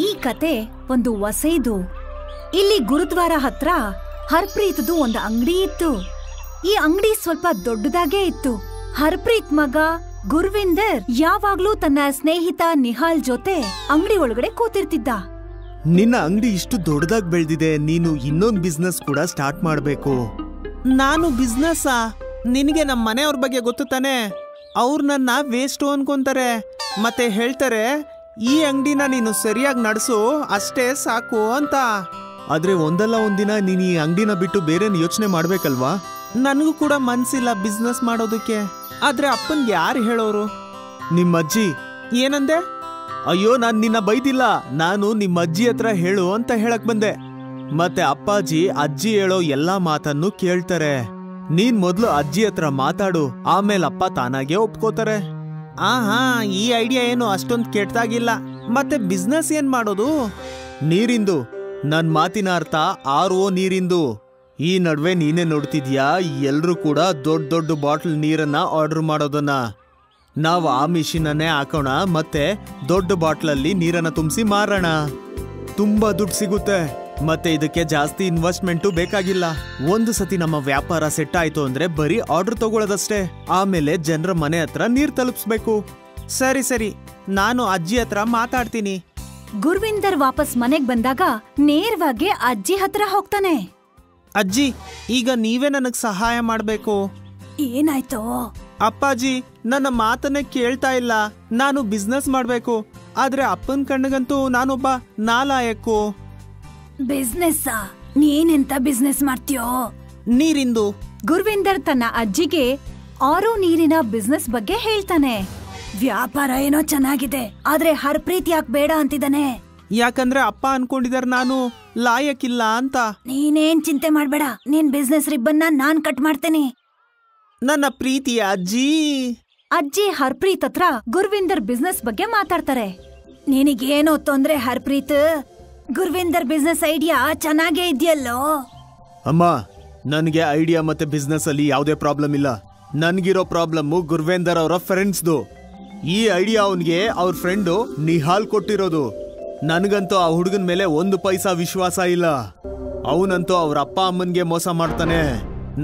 ಈ ಕತೆ ಒಂದು ವಸೆದು. ಇಲ್ಲಿ ಗುರುದ್ವಾರ ಹತ್ರ ಹರ್ಪ್ರೀತ್ದು ಒಂದು ಅಂಗಡಿ ಇತ್ತು. ಈ ಅಂಗಡಿ ಸ್ವಲ್ಪ ದೊಡ್ಡದಾಗೇ ಇತ್ತು. ಹರ್ಪ್ರೀತ್ ಮಗ ಗುರ್ವಿಂದರ್ ಯಾವಾಗ್ಲೂ ತನ್ನ ಸ್ನೇಹಿತ ನಿಹಾಲ್ ಜೊತೆ ಅಂಗಡಿ ಒಳಗಡೆ ಕೂತಿರ್ತಿದ್ದ. ನಿನ್ನ ಅಂಗಡಿ ಇಷ್ಟು ದೊಡ್ಡದಾಗಿ ಬೆಳೆದಿದೆ, ನೀನು ಇನ್ನೊಂದು ಬಿಸ್ನೆಸ್ ಕೂಡ ಸ್ಟಾರ್ಟ್ ಮಾಡ್ಬೇಕು. ನಾನು ಬಿಸ್ನೆಸ್ ನಿನಗೆ ನಮ್ಮ ಮನೆಯವ್ರ ಬಗ್ಗೆ ಗೊತ್ತು ತಾನೆ. ಅವ್ರು ನನ್ನ ವೇಸ್ಟ್ ಅನ್ಕೊಂತಾರೆ, ಮತ್ತೆ ಹೇಳ್ತಾರೆ ಈ ಅಂಗಡಿನ ನೀನು ಸರಿಯಾಗಿ ನಡೆಸು ಅಷ್ಟೇ ಸಾಕು ಅಂತ. ಆದ್ರೆ ಒಂದಲ್ಲ ಒಂದಿನ ನೀನ್ ಈ ಅಂಗಡಿನ ಬಿಟ್ಟು ಬೇರೆ ಯೋಚನೆ ಮಾಡ್ಬೇಕಲ್ವಾ? ನನಗೂ ಕೂಡ ಮನ್ಸಿಲ್ಲ ಬಿಸ್ನೆಸ್ ಮಾಡೋದಕ್ಕೆ. ಆದ್ರೆ ಅಪ್ಪನ್ಗೆ ಯಾರು ಹೇಳೋರು? ನಿಮ್ಮ ಅಜ್ಜಿ. ಏನಂದೆ? ಅಯ್ಯೋ, ನಾನ್ ನಿನ್ನ ಬೈದಿಲ್ಲ, ನಾನು ನಿಮ್ಮ ಅಜ್ಜಿ ಹತ್ರ ಹೇಳು ಅಂತ ಹೇಳಕ್ ಬಂದೆ. ಮತ್ತೆ ಅಪ್ಪಾಜಿ ಅಜ್ಜಿ ಹೇಳೋ ಎಲ್ಲಾ ಮಾತನ್ನು ಕೇಳ್ತಾರೆ. ನೀನ್ ಮೊದ್ಲು ಅಜ್ಜಿ ಹತ್ರ ಮಾತಾಡು, ಆಮೇಲೆ ಅಪ್ಪ ತಾನಾಗೆ ಒಪ್ಕೋತಾರೆ. ಹಾ, ಈ ಐಡಿಯಾ ಏನು ಅಷ್ಟೊಂದು ಕೆಟ್ಟದಾಗಿಲ್ಲ. ಮತ್ತೆ ಬಿಸ್ನೆಸ್ ಏನ್ ಮಾಡೋದು? ನೀರಿಂದು. ನನ್ ಮಾತಿನ ಅರ್ಥ RO ನೀರಿಂದು. ಈ ನಡುವೆ ನೀನೇ ನೋಡ್ತಿದ್ಯಾ, ಎಲ್ರು ಕೂಡ ದೊಡ್ಡ ದೊಡ್ಡ ಬಾಟ್ಲ್ ನೀರನ್ನ ಆರ್ಡರ್ ಮಾಡೋದನ್ನ. ನಾವು ಆ ಮಿಷಿನನ್ನೇ ಹಾಕೋಣ, ಮತ್ತೆ ದೊಡ್ಡ ಬಾಟ್ಲಲ್ಲಿ ನೀರನ್ನ ತುಂಬಿಸಿ ಮಾರೋಣ. ತುಂಬಾ ದುಡ್ಡು ಸಿಗುತ್ತೆ, ಮತ್ತೆ ಇದಕ್ಕೆ ಜಾಸ್ತಿ ಇನ್ವೆಸ್ಟ್ಮೆಂಟು ಬೇಕಾಗಿಲ್ಲ. ಒಂದು ಸತಿ ನಮ್ಮ ವ್ಯಾಪಾರ ಸೆಟ್ ಆಯ್ತು ಅಂದ್ರೆ ಬರೀ ಆರ್ಡರ್ ತಗೊಳ್ಳೋದಷ್ಟೇ. ಆಮೇಲೆ ಜನರ ಮನೆ ಹತ್ರ ನೀರ್ ತಲುಪಿಸ್ಬೇಕು. ಸರಿ, ನಾನು ಅಜ್ಜಿ ಹತ್ರ ಮಾತಾಡ್ತೀನಿ. ಗುರ್ವಿಂದರ್ ವಾಪಸ್ ಮನೆಗ್ ಬಂದಾಗ ನೇರವಾಗಿ ಅಜ್ಜಿ ಹತ್ರ ಹೋಗ್ತಾನೆ. ಅಜ್ಜಿ, ಈಗ ನೀವೇ ನನಗ್ ಸಹಾಯ ಮಾಡ್ಬೇಕು. ಏನಾಯ್ತು? ಅಪ್ಪಾಜಿ ನನ್ನ ಮಾತನ್ನೇ ಕೇಳ್ತಾ ಇಲ್ಲ. ನಾನು ಬಿಸ್ನೆಸ್ ಮಾಡ್ಬೇಕು, ಆದ್ರೆ ಅಪ್ಪನ್ ಕಣ್ಣಿಗಂತೂ ನಾನೊಬ್ಬ ನಾಲಾಯಕ್ಕು. ಬಿಸ್ನೆಸ್? ನೀನೆಂತ ಬಿಸ್ನೆಸ್ ಮಾಡ್ತೀಯೋ? ನೀರಿಂದು. ಗುರ್ವಿಂದರ್ ತನ್ನ ಅಜ್ಜಿಗೆ RO ನೀರಿನ ಬಿಸ್ನೆಸ್ ಬಗ್ಗೆ ಹೇಳ್ತಾನೆ. ವ್ಯಾಪಾರ ಏನೋ ಚೆನ್ನಾಗಿದೆ, ಆದ್ರೆ ಹರ್ಪ್ರೀತ್ ಯಾಕೆ ಬೇಡ ಅಂತಿದ್ದಾನೆ? ಯಾಕಂದ್ರೆ ಅಪ್ಪ ಅನ್ಕೊಂಡಿದಾರ ನಾನು ಲಾಯಕ್ಕಿಲ್ಲ ಅಂತ. ನೀನೇನ್ ಚಿಂತೆ ಮಾಡ್ಬೇಡ, ನಿನ್ ಬಿಸ್ನೆಸ್ ರಿಬ್ಬನ್ನ ನಾನ್ ಕಟ್ ಮಾಡ್ತೇನೆ. ನನ್ನ ಪ್ರೀತಿಯ ಅಜ್ಜಿ. ಅಜ್ಜಿ ಹರ್ಪ್ರೀತ್ ಹತ್ರ ಗುರ್ವಿಂದರ್ ಬಿಸ್ನೆಸ್ ಬಗ್ಗೆ ಮಾತಾಡ್ತಾರೆ. ನಿನಗೇನೋ ತೊಂದ್ರೆ ಹರ್ಪ್ರೀತ್? ಗುರ್ವಿಂದರ್ ಬಿಸ್ನೆಸ್ ಐಡಿಯಾ ಚೆನ್ನಾಗೇ ಇದೆಯಲ್ಲೋ. ಅಮ್ಮ, ನನಗೆ ಐಡಿಯಾ ಮತ್ತೆ ಬಿಸ್ನೆಸ್ ಅಲ್ಲಿ ಯಾವುದೇ ಪ್ರಾಬ್ಲಮ್ ಇಲ್ಲ. ನನ್ಗಿರೋ ಪ್ರಾಬ್ಲಮ್ ಗುರ್ವೇಂದರ್ ಅವರ ಫ್ರೆಂಡ್ಸ್ದು. ಈ ಐಡಿಯಾ ಅವನ್ಗೆ ಅವ್ರ ಫ್ರೆಂಡು ನಿಹಾಲ್ ಕೊಟ್ಟಿರೋದು. ನನಗಂತೂ ಆ ಹುಡುಗನ ಮೇಲೆ ಒಂದು ಪೈಸಾ ವಿಶ್ವಾಸ ಇಲ್ಲ. ಅವನಂತೂ ಅವ್ರ ಅಪ್ಪ ಅಮ್ಮನ್ಗೆ ಮೋಸ ಮಾಡ್ತಾನೆ.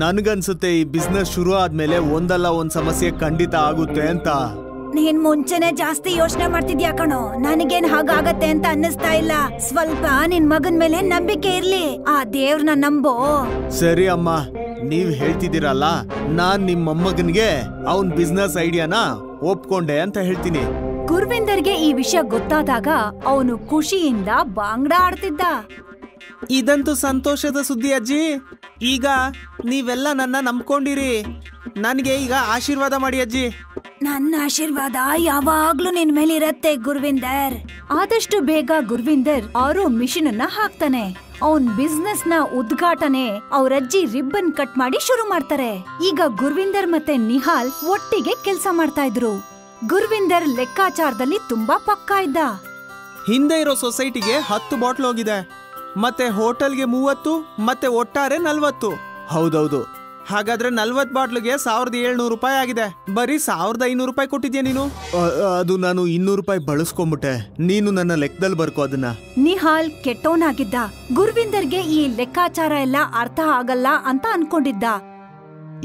ನನ್ಗನ್ಸುತ್ತೆ ಈ ಬಿಸ್ನೆಸ್ ಶುರು ಆದ್ಮೇಲೆ ಒಂದಲ್ಲ ಒಂದ್ ಸಮಸ್ಯೆ ಖಂಡಿತ ಆಗುತ್ತೆ ಅಂತ. ನೀನ್ ಮುಂಚೆನೆ ಜಾಸ್ತಿ ಯೋಚನೆ ಮಾಡ್ತಿದ್ಯಾ ಕಣೋ. ನನಗೇನ್ ಹಾಗಾಗತ್ತೆ ಅಂತ ಅನ್ನಿಸ್ತಾ ಇಲ್ಲ. ಸ್ವಲ್ಪ ನಿನ್ ಮಗನ್ ಮೇಲೆ ನಂಬಿಕೆ ಇರ್ಲಿ, ಆ ದೇವ್ರನ್ನ ನಂಬೋ. ಸರಿ ಅಮ್ಮ, ನೀವ್ ಹೇಳ್ತಿದ್ದೀರಲ್ಲ, ನಾನ್ ನಿಮ್ ಮೊಮ್ಮಗನ್ಗೆ ಅವನ್ ಬಿಸ್ನೆಸ್ ಐಡಿಯಾನ ಒಪ್ಕೊಂಡೆ ಅಂತ ಹೇಳ್ತೀನಿ. ಗುರ್ವಿಂದರ್ಗೆ ಈ ವಿಷಯ ಗೊತ್ತಾದಾಗ ಅವನು ಖುಷಿಯಿಂದ ಬಾಂಗ್ಡ ಆಡ್ತಿದ್ದ. ಇದಂತೂ ಸಂತೋಷದ ಸುದ್ದಿ ಅಜ್ಜಿ. ಈಗ ನೀವೆಲ್ಲ ನನ್ನ ನಂಬ್ಕೊಂಡಿರಿ. ನನ್ಗೆ ಈಗ ಆಶೀರ್ವಾದ ಮಾಡಿ ಅಜ್ಜಿ. ನನ್ನ ಆಶೀರ್ವಾದ ಯಾವಾಗ್ಲೂ ನಿನ್ ಮೇಲೆ ಇರತ್ತೆ ಗುರ್ವಿಂದರ್. ಆದಷ್ಟು ಬೇಗ ಗುರ್ವಿಂದರ್ RO ಮಿಷಿನ್ ಅನ್ನ ಹಾಕ್ತಾನೆ. ಅವನ್ ಬಿಸ್ನೆಸ್ ನ ಉದ್ಘಾಟನೆ ಅವ್ರಜ್ಜಿ ರಿಬ್ಬನ್ ಕಟ್ ಮಾಡಿ ಶುರು ಮಾಡ್ತಾರೆ. ಈಗ ಗುರ್ವಿಂದರ್ ಮತ್ತೆ ನಿಹಾಲ್ ಒಟ್ಟಿಗೆ ಕೆಲ್ಸ ಮಾಡ್ತಾ ಇದ್ರು. ಗುರ್ವಿಂದರ್ ಲೆಕ್ಕಾಚಾರದಲ್ಲಿ ತುಂಬಾ ಪಕ್ಕಾ ಇದ್ದ. ಹಿಂದೆ ಇರೋ ಸೊಸೈಟಿಗೆ 10 ಬಾಟ್ಲ್ ಹೋಗಿದೆ, ಮತ್ತೆ ಹೋಟೆಲ್ಗೆ 30, ಮತ್ತೆ ಒಟ್ಟಾರೆ 40. ಹೌದೌದು. ಹಾಗಾದ್ರೆ 40 ಬಾಟ್ಲಿಗೆ 1700 ರೂಪಾಯಿ ಆಗಿದೆ. ಬರೀ 1500 ರೂಪಾಯಿ ಕೊಟ್ಟಿದ್ಯಾ ನೀನು. ಅದು ನಾನು 200 ರೂಪಾಯಿ ಬಳಸ್ಕೊಂಡ್ಬಿಟ್ಟೆ. ನೀನು ನನ್ನ ಲೆಕ್ಕದಲ್ಲಿ ಬರ್ಕೋ ಅದನ್ನ. ನಿಹಾಲ್ ಕೆಟ್ಟೋನಾಗಿದ್ದ. ಗುರ್ವಿಂದರ್ಗೆ ಈ ಲೆಕ್ಕಾಚಾರ ಎಲ್ಲ ಅರ್ಥ ಆಗಲ್ಲ ಅಂತ ಅನ್ಕೊಂಡಿದ್ದ.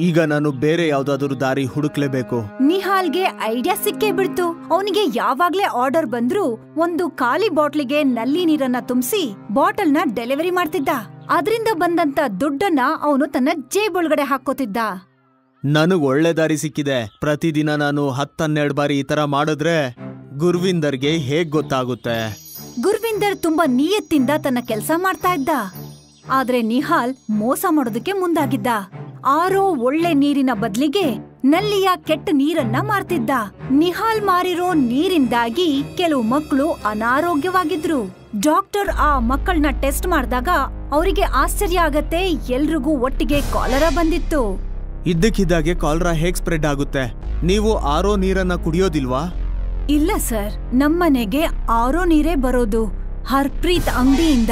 ಈಗ ನಾನು ಬೇರೆ ಯಾವ್ದಾದ್ರು ದಾರಿ ಹುಡುಕ್ಲೇಬೇಕು. ನಿಹಾಲ್ಗೆ ಐಡಿಯಾ ಸಿಕ್ಕೇ ಬಿಡ್ತು. ಅವನಿಗೆ ಯಾವಾಗ್ಲೇ ಆರ್ಡರ್ ಬಂದ್ರು ಒಂದು ಖಾಲಿ ಬಾಟ್ಲಿಗೆ ನಲ್ಲಿ ನೀರನ್ನ ತುಂಬಿಸಿ ಬಾಟಲ್ ನ ಡೆಲಿವರಿ ಮಾಡ್ತಿದ್ದ. ಅದರಿಂದ ಬಂದಂತ ದುಡ್ಡನ್ನ ಅವನು ತನ್ನ ಜೇಬೊಳಗಡೆ ಹಾಕೋತಿದ್ದ. ನನಗ್ ಒಳ್ಳೆ ದಾರಿ ಸಿಕ್ಕಿದೆ. ಪ್ರತಿದಿನ ನಾನು 10-12 ಬಾರಿ ಈ ತರ ಮಾಡಿದ್ರೆ ಗುರ್ವಿಂದರ್ಗೆ ಹೇಗ್ ಗೊತ್ತಾಗುತ್ತೆ? ಗುರ್ವಿಂದರ್ ತುಂಬಾ ನಿಯತ್ತಿಂದ ತನ್ನ ಕೆಲಸ ಮಾಡ್ತಾ ಇದ್ದ. ಆದ್ರೆ ನಿಹಾಲ್ ಮೋಸ ಮಾಡೋದಕ್ಕೆ ಮುಂದಾಗಿದ್ದ. RO ಒಳ್ಳೆ ನೀರಿನ ಬದ್ಲಿಗೆ ನಲ್ಲಿಯ ಕೆಟ್ಟ ನೀರನ್ನ ಮಾರ್ತಿದ್ದ. ನಿಹಾಲ್ ಮಾರಿರೋ ನೀರಿಂದಾಗಿ ಕೆಲವು ಮಕ್ಕಳು ಅನಾರೋಗ್ಯವಾಗಿದ್ರು. ಡಾಕ್ಟರ್ ಆ ಮಕ್ಕಳನ್ನ ಟೆಸ್ಟ್ ಮಾಡಿದಾಗ ಅವರಿಗೆ ಆಶ್ಚರ್ಯ ಆಗತ್ತೆ, ಎಲ್ರಿಗೂ ಒಟ್ಟಿಗೆ ಕಾಲರಾ ಬಂದಿತ್ತು. ಇದ್ದಕ್ಕಿದ್ದಾಗೆ ಕಾಲರಾ ಹೇಗ್ ಸ್ಪ್ರೆಡ್ ಆಗುತ್ತೆ? ನೀವು RO ನೀರನ್ನ ಕುಡಿಯೋದಿಲ್ವಾ? ಇಲ್ಲ ಸರ್, ನಮ್ಮನೆಗೆ RO ನೀರೇ ಬರೋದು, ಹರ್ಪ್ರೀತ್ ಅಂಗಡಿಯಿಂದ.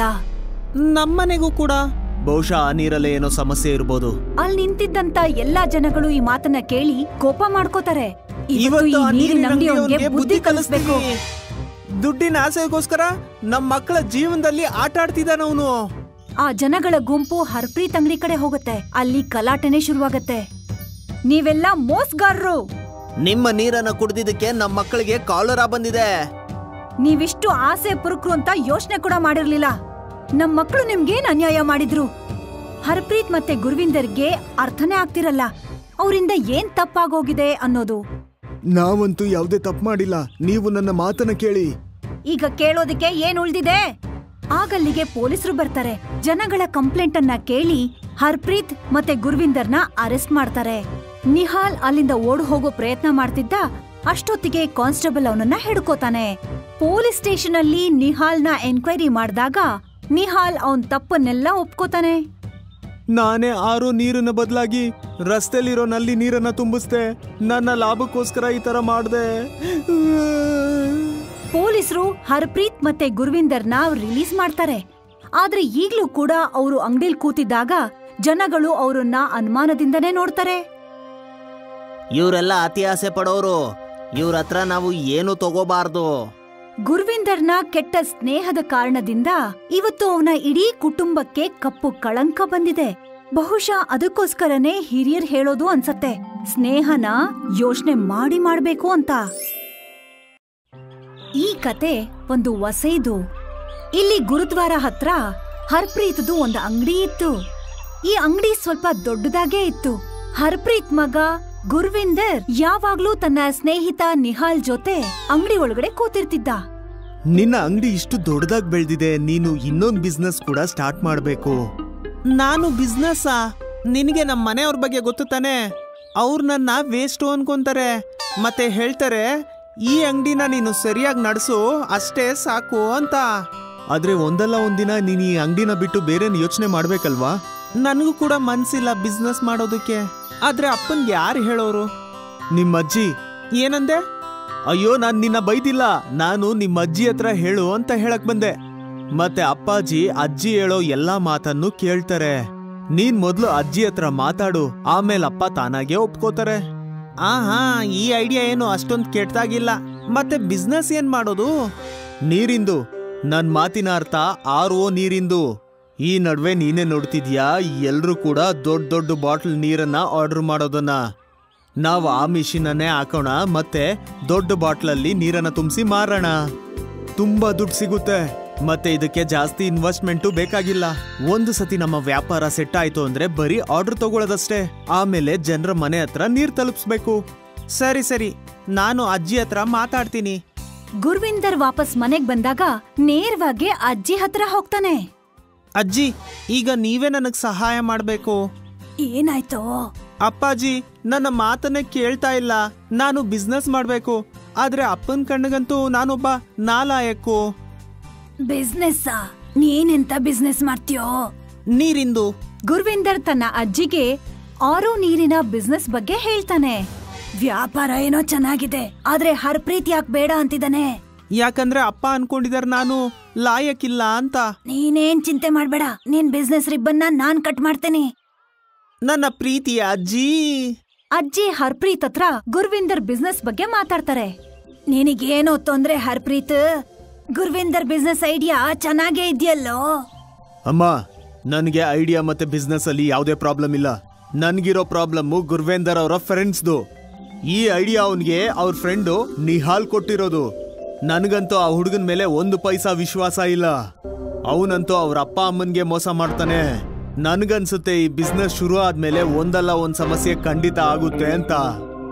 ನಮ್ಮನೆಗೂ ಕೂಡ. ಬಹುಶಃ ಆ ನೀರಲ್ಲೇ ಏನೋ ಸಮಸ್ಯೆ ಇರ್ಬೋದು. ಅಲ್ಲಿ ನಿಂತಿದ್ದಂತ ಎಲ್ಲಾ ಜನಗಳು ಈ ಮಾತನ್ನ ಕೇಳಿ ಕೋಪ ಮಾಡ್ಕೋತಾರೆ. ಇವತ್ತು ಈ ನೀರಿನ ಅಂಗಡಿಯವನಿಗೆ ಬುದ್ಧಿ ಕಲಿಸ್ಬೇಕು. ದುಡ್ಡಿನ ಆಸೆಗೋಸ್ಕರ ನಮ್ಮ ಮಕ್ಕಳ ಜೀವನದಲ್ಲಿ ಆಟ ಆಡ್ತಿದ್ದಾನವನು. ಆ ಜನಗಳ ಗುಂಪು ಹರ್ಪ್ರೀತ್ ಅಂಗಡಿ ಕಡೆ ಹೋಗುತ್ತೆ. ಅಲ್ಲಿ ಗಲಾಟೆನೆ ಶುರುವಾಗತ್ತೆ. ನೀವೆಲ್ಲ ಮೋಸಗಾರರು. ನಿಮ್ಮ ನೀರನ್ನ ಕುಡ್ದಿದ್ದಕ್ಕೆ ನಮ್ಮ ಮಕ್ಕಳಿಗೆ ಕಾಲರಾ ಬಂದಿದೆ. ನೀವಿಷ್ಟು ಆಸೆ ಪುರುಕ್ರು ಅಂತ ಯೋಚನೆ ಕೂಡ ಮಾಡಿರ್ಲಿಲ್ಲ. ನಮ್ ಮಕ್ಕಳು ನಿಮ್ಗೇನ್ ಅನ್ಯಾಯ ಮಾಡಿದ್ರು? ಹರ್ಪ್ರೀತ್ ಮತ್ತೆ ಗುರ್ವಿಂದರ್ಗೆ ಅರ್ಥನೇ ಆಗ್ತಿರಲ್ಲ ಅವರಿಂದ ಏನ್ ತಪ್ಪಾಗೋಗಿದೆ ಅನ್ನೋದು. ನಾವಂತೂ ಯಾವುದೇ ತಪ್ಪು ಮಾಡಿಲ್ಲ, ನೀವು ನನ್ನ ಮಾತನ್ನ ಕೇಳಿ. ಈಗ ಕೇಳೋದಕ್ಕೆ ಏನ್ ಉಳ್ದಿದೆ? ಆಗಲ್ಲಿಗೆ ಪೊಲೀಸರು ಬರ್ತಾರೆ. ಜನಗಳ ಕಂಪ್ಲೇಂಟ್ ಅನ್ನ ಕೇಳಿ ಹರ್ಪ್ರೀತ್ ಮತ್ತೆ ಗುರ್ವಿಂದರ್ನ ಅರೆಸ್ಟ್ ಮಾಡ್ತಾರೆ. ನಿಹಾಲ್ ಅಲ್ಲಿಂದ ಓಡ್ ಹೋಗೋ ಪ್ರಯತ್ನ ಮಾಡ್ತಿದ್ದ. ಅಷ್ಟೊತ್ತಿಗೆ ಕಾನ್ಸ್ಟೇಬಲ್ ಅವನನ್ನ ಹಿಡ್ಕೋತಾನೆ. ಪೊಲೀಸ್ ಸ್ಟೇಷನ್ ಅಲ್ಲಿ ನಿಹಾಲ್ನ ಎನ್ಕ್ವೈರಿ ಮಾಡಿದಾಗ ನಿಹಾಲ್ ಅವನ್ ತಪ್ಪನ್ನೆಲ್ಲ ಒಪ್ಕೋತಾನೆ. ನಾನೇ ಆರೋ ನೀರನ್ನ ಬದಲಾಗಿ ರಸ್ತೆಲಿರೋ ನಲ್ಲಿ ನೀರನ್ನ ತುಂಬಿಸ್ದೆ. ನನ್ನ ಲಾಭಕ್ಕೋಸ್ಕರ ಈ ತರ ಮಾಡ್ದೆ. ಪೊಲೀಸರು ಹರ್ಪ್ರೀತ್ ಮತ್ತೆ ಗುರ್ವಿಂದರ್ನ ರಿಲೀಸ್ ಮಾಡ್ತಾರೆ. ಆದ್ರೆ ಈಗ್ಲೂ ಕೂಡ ಅವರು ಅಂಗಡಿಲ್ ಕೂತಿದ್ದಾಗ ಜನಗಳು ಅವರನ್ನ ಅನುಮಾನದಿಂದನೇ ನೋಡ್ತಾರೆ. ಇವರೆಲ್ಲ ಅತಿ ಆಸೆ ಪಡೋರು, ಇವ್ರ ಹತ್ರ ನಾವು ಏನು ತಗೋಬಾರ್ದು. ಗುರ್ವಿಂದರ್ನ ಕೆಟ್ಟ ಸ್ನೇಹದ ಕಾರಣದಿಂದ ಇವತ್ತು ಅವನ ಇಡೀ ಕುಟುಂಬಕ್ಕೆ ಕಪ್ಪು ಕಳಂಕ ಬಂದಿದೆ. ಬಹುಶಃ ಅದಕ್ಕೋಸ್ಕರನೇ ಹಿರಿಯರ್ ಹೇಳೋದು ಅನ್ಸತ್ತೆ, ಸ್ನೇಹನ ಯೋಚನೆ ಮಾಡ್ಬೇಕು ಅಂತ. ಈ ಕತೆ ಒಂದು ವಸೆದು. ಇಲ್ಲಿ ಗುರುದ್ವಾರ ಹತ್ರ ಹರ್ಪ್ರೀತ್ದು ಒಂದು ಅಂಗಡಿ ಇತ್ತು. ಈ ಅಂಗಡಿ ಸ್ವಲ್ಪ ದೊಡ್ಡದಾಗೇ ಇತ್ತು. ಹರ್ಪ್ರೀತ್ ಮಗ ಗುರ್ವಿಂದರ್ ಯಾವಾಗ್ಲೂ ತನ್ನ ಸ್ನೇಹಿತ ನಿಹಾಲ್ ಜೊತೆ ಅಂಗಡಿ ಒಳಗಡೆ ಕೂತಿರ್ತಿದ್ದ. ನಿನ್ನ ಅಂಗಡಿ ಇಷ್ಟು ದೊಡ್ಡದಾಗಿ ಬೆಳೆದಿದೆ, ನೀನು ಇನ್ನೊಂದು ಬಿಸ್ನೆಸ್ ಕೂಡ ಸ್ಟಾರ್ಟ್ ಮಾಡ್ಬೇಕು. ನಾನು ಬಿಸ್ನೆಸ್ ನಿನಗೆ ನಮ್ಮ ಮನೆಯವ್ರ ಬಗ್ಗೆ ಗೊತ್ತು ತಾನೆ. ಅವ್ರು ನನ್ನ ವೇಸ್ಟ್ ಅನ್ಕೊಂತಾರೆ. ಮತ್ತೆ ಹೇಳ್ತಾರೆ ಈ ಅಂಗಡಿನ ನೀನು ಸರಿಯಾಗಿ ನಡೆಸು, ಅಷ್ಟೇ ಸಾಕು ಅಂತ. ಆದ್ರೆ ಒಂದಲ್ಲ ಒಂದಿನ ನೀನ್ ಈ ಅಂಗಡಿನ ಬಿಟ್ಟು ಬೇರೆ ಯೋಚನೆ ಮಾಡ್ಬೇಕಲ್ವಾ? ನನಗೂ ಕೂಡ ಮನ್ಸಿಲ್ಲ ಬಿಸ್ನೆಸ್ ಮಾಡೋದಕ್ಕೆ. ಆದ್ರೆ ಅಪ್ಪನ್ಗೆ ಯಾರು ಹೇಳೋರು? ನಿಮ್ಮ ಅಜ್ಜಿ. ಏನಂದೆ? ಅಯ್ಯೋ, ನಾನ್ ನಿನ್ನ ಬೈದಿಲ್ಲ, ನಾನು ನಿಮ್ಮ ಅಜ್ಜಿ ಹತ್ರ ಹೇಳು ಅಂತ ಹೇಳಕ್ ಬಂದೆ. ಮತ್ತೆ ಅಪ್ಪಾಜಿ ಅಜ್ಜಿ ಹೇಳೋ ಎಲ್ಲಾ ಮಾತನ್ನು ಕೇಳ್ತಾರೆ. ನೀನ್ ಮೊದ್ಲು ಅಜ್ಜಿ ಹತ್ರ ಮಾತಾಡು, ಆಮೇಲೆ ಅಪ್ಪ ತಾನಾಗೆ ಒಪ್ಕೋತಾರೆ. ಹಾ, ಈ ಐಡಿಯಾ ಏನು ಅಷ್ಟೊಂದು ಕೆಟ್ಟದಾಗಿಲ್ಲ. ಮತ್ತೆ ಬಿಸ್ನೆಸ್ ಏನ್ ಮಾಡೋದು? ನೀರಿಂದು. ನನ್ ಮಾತಿನ ಅರ್ಥ RO ನೀರಿಂದು. ಈ ನಡುವೆ ನೀನೇ ನೋಡ್ತಿದ್ಯಾ, ಎಲ್ರೂ ಕೂಡ ದೊಡ್ಡ ದೊಡ್ಡ ಬಾಟಲ್ ನೀರನ್ನ ಆರ್ಡರ್ ಮಾಡೋದನ್ನ. ನಾವು ಆ ಮಿಷಿನನ್ನೇ ಹಾಕೋಣ, ಮತ್ತೆ ದೊಡ್ಡ ಬಾಟ್ಲಲ್ಲಿ ನೀರನ್ನ ತುಂಬಿಸಿ ಮಾರೋಣ. ತುಂಬಾ ದುಡ್ಡು ಸಿಗುತ್ತೆ, ಮತ್ತೆ ಇದಕ್ಕೆ ಜಾಸ್ತಿ ಇನ್ವೆಸ್ಟ್ಮೆಂಟು ಬೇಕಾಗಿಲ್ಲ. ಒಂದು ಸತಿ ನಮ್ಮ ವ್ಯಾಪಾರ ಸೆಟ್ ಆಯ್ತು ಅಂದ್ರೆ ಬರೀ ಆರ್ಡರ್ ತಗೊಳ್ಳೋದಷ್ಟೇ. ಆಮೇಲೆ ಜನರ ಮನೆ ಹತ್ರ ನೀರ್ ತಲುಪಿಸ್ಬೇಕು. ಸರಿ, ನಾನು ಅಜ್ಜಿ ಹತ್ರ ಮಾತಾಡ್ತೀನಿ. ಗುರ್ವಿಂದರ್ ವಾಪಸ್ ಮನೆಗ್ ಬಂದಾಗ ನೇರವಾಗಿ ಅಜ್ಜಿ ಹತ್ರ ಹೋಗ್ತಾನೆ. ಅಜ್ಜಿ, ಈಗ ನೀವೇ ನನಗ್ ಸಹಾಯ ಮಾಡ್ಬೇಕು. ಏನಾಯ್ತು? ಅಪ್ಪಾಜಿ ನನ್ನ ಮಾತನ್ನೇ ಕೇಳ್ತಾ ಇಲ್ಲ. ನಾನು ಬಿಸ್ನೆಸ್ ಮಾಡ್ಬೇಕು, ಆದ್ರೆ ಅಪ್ಪನ್ ಕಣ್ಣಿಗಂತೂ ನಾನೊಬ್ಬ ನಾಲಾಯಕ್ಕು. ಬಿಸ್ನೆಸ್? ನೀನೆಂತ ಬಿಸ್ನೆಸ್ ಮಾಡ್ತೀಯೋ? ನೀರಿಂದು. ಗುರ್ವಿಂದರ್ ತನ್ನ ಅಜ್ಜಿಗೆ RO ನೀರಿನ ಬಿಸ್ನೆಸ್ ಬಗ್ಗೆ ಹೇಳ್ತಾನೆ. ವ್ಯಾಪಾರ ಏನೋ ಚೆನ್ನಾಗಿದೆ, ಆದ್ರೆ ಹರ್ಪ್ರೀತ್ ಯಾಕೆ ಬೇಡ ಅಂತಿದ್ದಾನೆ? ಯಾಕಂದ್ರೆ ಅಪ್ಪ ಅನ್ಕೊಂಡಿದಾರ ನಾನು ಲಾಯಕ್ಕಿಲ್ಲ ಅಂತ. ನೀನೇನ್ ಚಿಂತೆ ಮಾಡ್ಬೇಡ, ನಿನ್ ಬಿಸ್ನೆಸ್ ರಿಬ್ಬನ್ನ ನಾನ್ ಕಟ್ ಮಾಡ್ತೇನೆ. ನನ್ನ ಪ್ರೀತಿಯ ಅಜ್ಜಿ. ಅಜ್ಜಿ ಹರ್ಪ್ರೀತ್ ಹತ್ರ ಗುರ್ವಿಂದರ್ ಬಿಸ್ನೆಸ್ ಬಗ್ಗೆ ಮಾತಾಡ್ತಾರೆ. ನಿನಗೇನೋ ತೊಂದ್ರೆ ಹರ್ಪ್ರೀತ್? ಗುರ್ವಿಂದರ್ ಬಿಸ್ನೆಸ್ ಐಡಿಯಾ ಚೆನ್ನಾಗೇ ಇದೆಯಲ್ಲೋ. ಅಮ್ಮ, ನನಗೆ ಐಡಿಯಾ ಮತ್ತೆ ಬಿಸ್ನೆಸ್ ಅಲ್ಲಿ ಯಾವುದೇ ಪ್ರಾಬ್ಲಮ್ ಇಲ್ಲ. ನನ್ಗಿರೋ ಪ್ರಾಬ್ಲಮ್ಮು ಗುರ್ವೇಂದರ್ ಅವರ ಫ್ರೆಂಡ್ಸ್ದು. ಈ ಐಡಿಯಾ ಅವನ್ಗೆ ಅವ್ರ ಫ್ರೆಂಡು ನಿಹಾಲ್ ಕೊಟ್ಟಿರೋದು. ನನಗಂತೂ ಆ ಹುಡುಗನ ಮೇಲೆ ಒಂದು ಪೈಸಾ ವಿಶ್ವಾಸ ಇಲ್ಲ. ಅವನಂತೂ ಅವ್ರ ಅಪ್ಪ ಅಮ್ಮನ್ಗೆ ಮೋಸ ಮಾಡ್ತಾನೆ. ನನ್ಗನ್ಸುತ್ತೆ ಈ ಬಿಸ್ನೆಸ್ ಶುರು ಆದ್ಮೇಲೆ ಒಂದಲ್ಲ ಒಂದ್ ಸಮಸ್ಯೆ ಖಂಡಿತ ಆಗುತ್ತೆ ಅಂತ.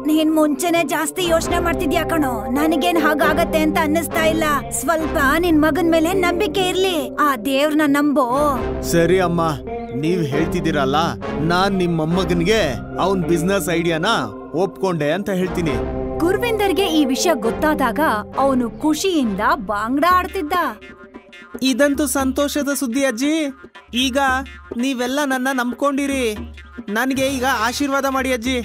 ನೀನ್ ಮುಂಚೆನೆ ಜಾಸ್ತಿ ಯೋಚನೆ ಮಾಡ್ತಿದ್ಯಾ ಕಣೋ. ನನಗೇನ್ ಹಾಗಾಗತ್ತೆ ಅಂತ ಅನ್ನಿಸ್ತಾ ಇಲ್ಲ. ಸ್ವಲ್ಪ ನಿನ್ ಮಗನ್ ಮೇಲೆ ನಂಬಿಕೆ ಇರ್ಲಿ, ಆ ದೇವ್ರನ್ನ ನಂಬೋ. ಸರಿ ಅಮ್ಮ, ನೀವ್ ಹೇಳ್ತಿದ್ದೀರಲ್ಲ, ನಾನ್ ನಿಮ್ ಮೊಮ್ಮಗನ್ಗೆ ಅವನ್ ಬಿಸ್ನೆಸ್ ಐಡಿಯಾನ ಒಪ್ಕೊಂಡೆ ಅಂತ ಹೇಳ್ತೀನಿ. ಗುರ್ವಿಂದರ್ಗೆ ಈ ವಿಷಯ ಗೊತ್ತಾದಾಗ ಅವನು ಖುಷಿಯಿಂದ ಬಾಂಗ್ಡ ಆಡ್ತಿದ್ದ. ಇದಂತೂ ಸಂತೋಷದ ಸುದ್ದಿ ಅಜ್ಜಿ. ಈಗ ನೀವೆಲ್ಲ ನನ್ನ ನಂಬ್ಕೊಂಡಿರಿ. ನನ್ಗೆ ಈಗ ಆಶೀರ್ವಾದ ಮಾಡಿ ಅಜ್ಜಿ.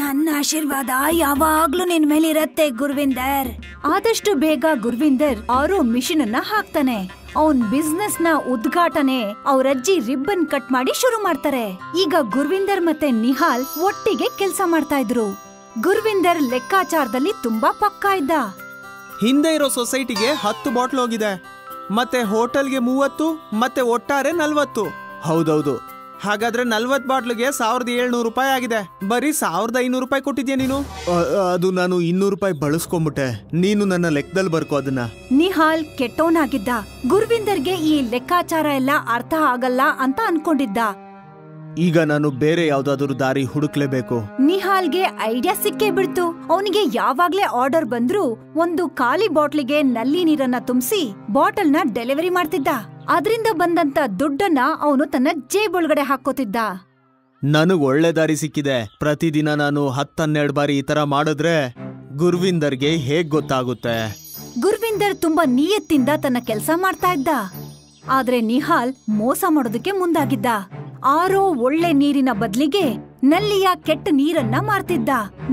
ನನ್ನ ಆಶೀರ್ವಾದ ಯಾವಾಗ್ಲೂ ನಿನ್ ಮೇಲೆ ಇರತ್ತೆ ಗುರ್ವಿಂದರ್. ಆದಷ್ಟು ಬೇಗ ಗುರ್ವಿಂದರ್ RO ಮಿಷಿನ್ ಅನ್ನ ಹಾಕ್ತಾನೆ. ಅವನ್ ಬಿಸ್ನೆಸ್ ನ ಉದ್ಘಾಟನೆ ಅವ್ರಜ್ಜಿ ರಿಬ್ಬನ್ ಕಟ್ ಮಾಡಿ ಶುರು ಮಾಡ್ತಾರೆ. ಈಗ ಗುರ್ವಿಂದರ್ ಮತ್ತೆ ನಿಹಾಲ್ ಒಟ್ಟಿಗೆ ಕೆಲ್ಸ ಮಾಡ್ತಾ ಇದ್ರು. ಗುರ್ವಿಂದರ್ ಲೆಕ್ಕಾಚಾರದಲ್ಲಿ ತುಂಬಾ ಪಕ್ಕಾ ಇದ್ದ. ಹಿಂದೆ ಇರೋ ಸೊಸೈಟಿಗೆ 10 ಬಾಟ್ಲ್ ಹೋಗಿದೆ, ಮತ್ತೆ ಹೋಟೆಲ್ಗೆ 30, ಮತ್ತೆ ಒಟ್ಟಾರೆ 40. ಹೌದೌದು. ಹಾಗಾದ್ರೆ 40 ಬಾಟ್ಲಿಗೆ 1700 ರೂಪಾಯಿ ಆಗಿದೆ. ಬರೀ 1500 ರೂಪಾಯಿ ಕೊಟ್ಟಿದ್ಯಾ ನೀನು. ಅದು ನಾನು 200 ರೂಪಾಯಿ ಬಳಸ್ಕೊಂಬಿಟ್ಟೆ. ನೀನು ನನ್ನ ಲೆಕ್ಕದಲ್ಲಿ ಬರ್ಕೋ ಅದನ್ನ. ನಿಹಾಲ್ ಕೆಟ್ಟೋನಾಗಿದ್ದ. ಗುರ್ವಿಂದರ್ಗೆ ಈ ಲೆಕ್ಕಾಚಾರ ಎಲ್ಲ ಅರ್ಥ ಆಗಲ್ಲ ಅಂತ ಅನ್ಕೊಂಡಿದ್ದ. ಈಗ ನಾನು ಬೇರೆ ಯಾವ್ದಾದ್ರು ದಾರಿ ಹುಡುಕ್ಲೇಬೇಕು. ನಿಹಾಲ್ಗೆ ಐಡಿಯಾ ಸಿಕ್ಕೇ ಬಿಡ್ತು. ಅವನಿಗೆ ಯಾವಾಗ್ಲೇ ಆರ್ಡರ್ ಬಂದ್ರು ಒಂದು ಖಾಲಿ ಬಾಟ್ಲಿಗೆ ನಲ್ಲಿ ನೀರನ್ನ ತುಂಬಿಸಿ ಬಾಟಲ್ನ ಡೆಲಿವರಿ ಮಾಡ್ತಿದ್ದ. ಅದರಿಂದ ಬಂದಂತ ದುಡ್ಡನ್ನ ಅವನು ತನ್ನ ಜೇಬೊಳಗಡೆ ಹಾಕೋತಿದ್ದ. ನನಗ್ ಒಳ್ಳೆ ದಾರಿ ಸಿಕ್ಕಿದೆ. ಪ್ರತಿದಿನ ನಾನು 10-12 ಬಾರಿ ಈ ತರ ಮಾಡಿದ್ರೆ ಗುರ್ವಿಂದರ್ಗೆ ಹೇಗ್ ಗೊತ್ತಾಗುತ್ತೆ? ಗುರ್ವಿಂದರ್ ತುಂಬಾ ನಿಯತ್ತಿಂದ ತನ್ನ ಕೆಲಸ ಮಾಡ್ತಾ ಇದ್ದ. ಆದ್ರೆ ನಿಹಾಲ್ ಮೋಸ ಮಾಡೋದಕ್ಕೆ ಮುಂದಾಗಿದ್ದ. ಆರೋ ಒಳ್ಳೆ ನೀರಿನ ಬದ್ಲಿಗೆ ನಲ್ಲಿಯ ಕೆಟ್ಟ ನೀರನ್ನ ಮಾರ್ತಿದ್ದ.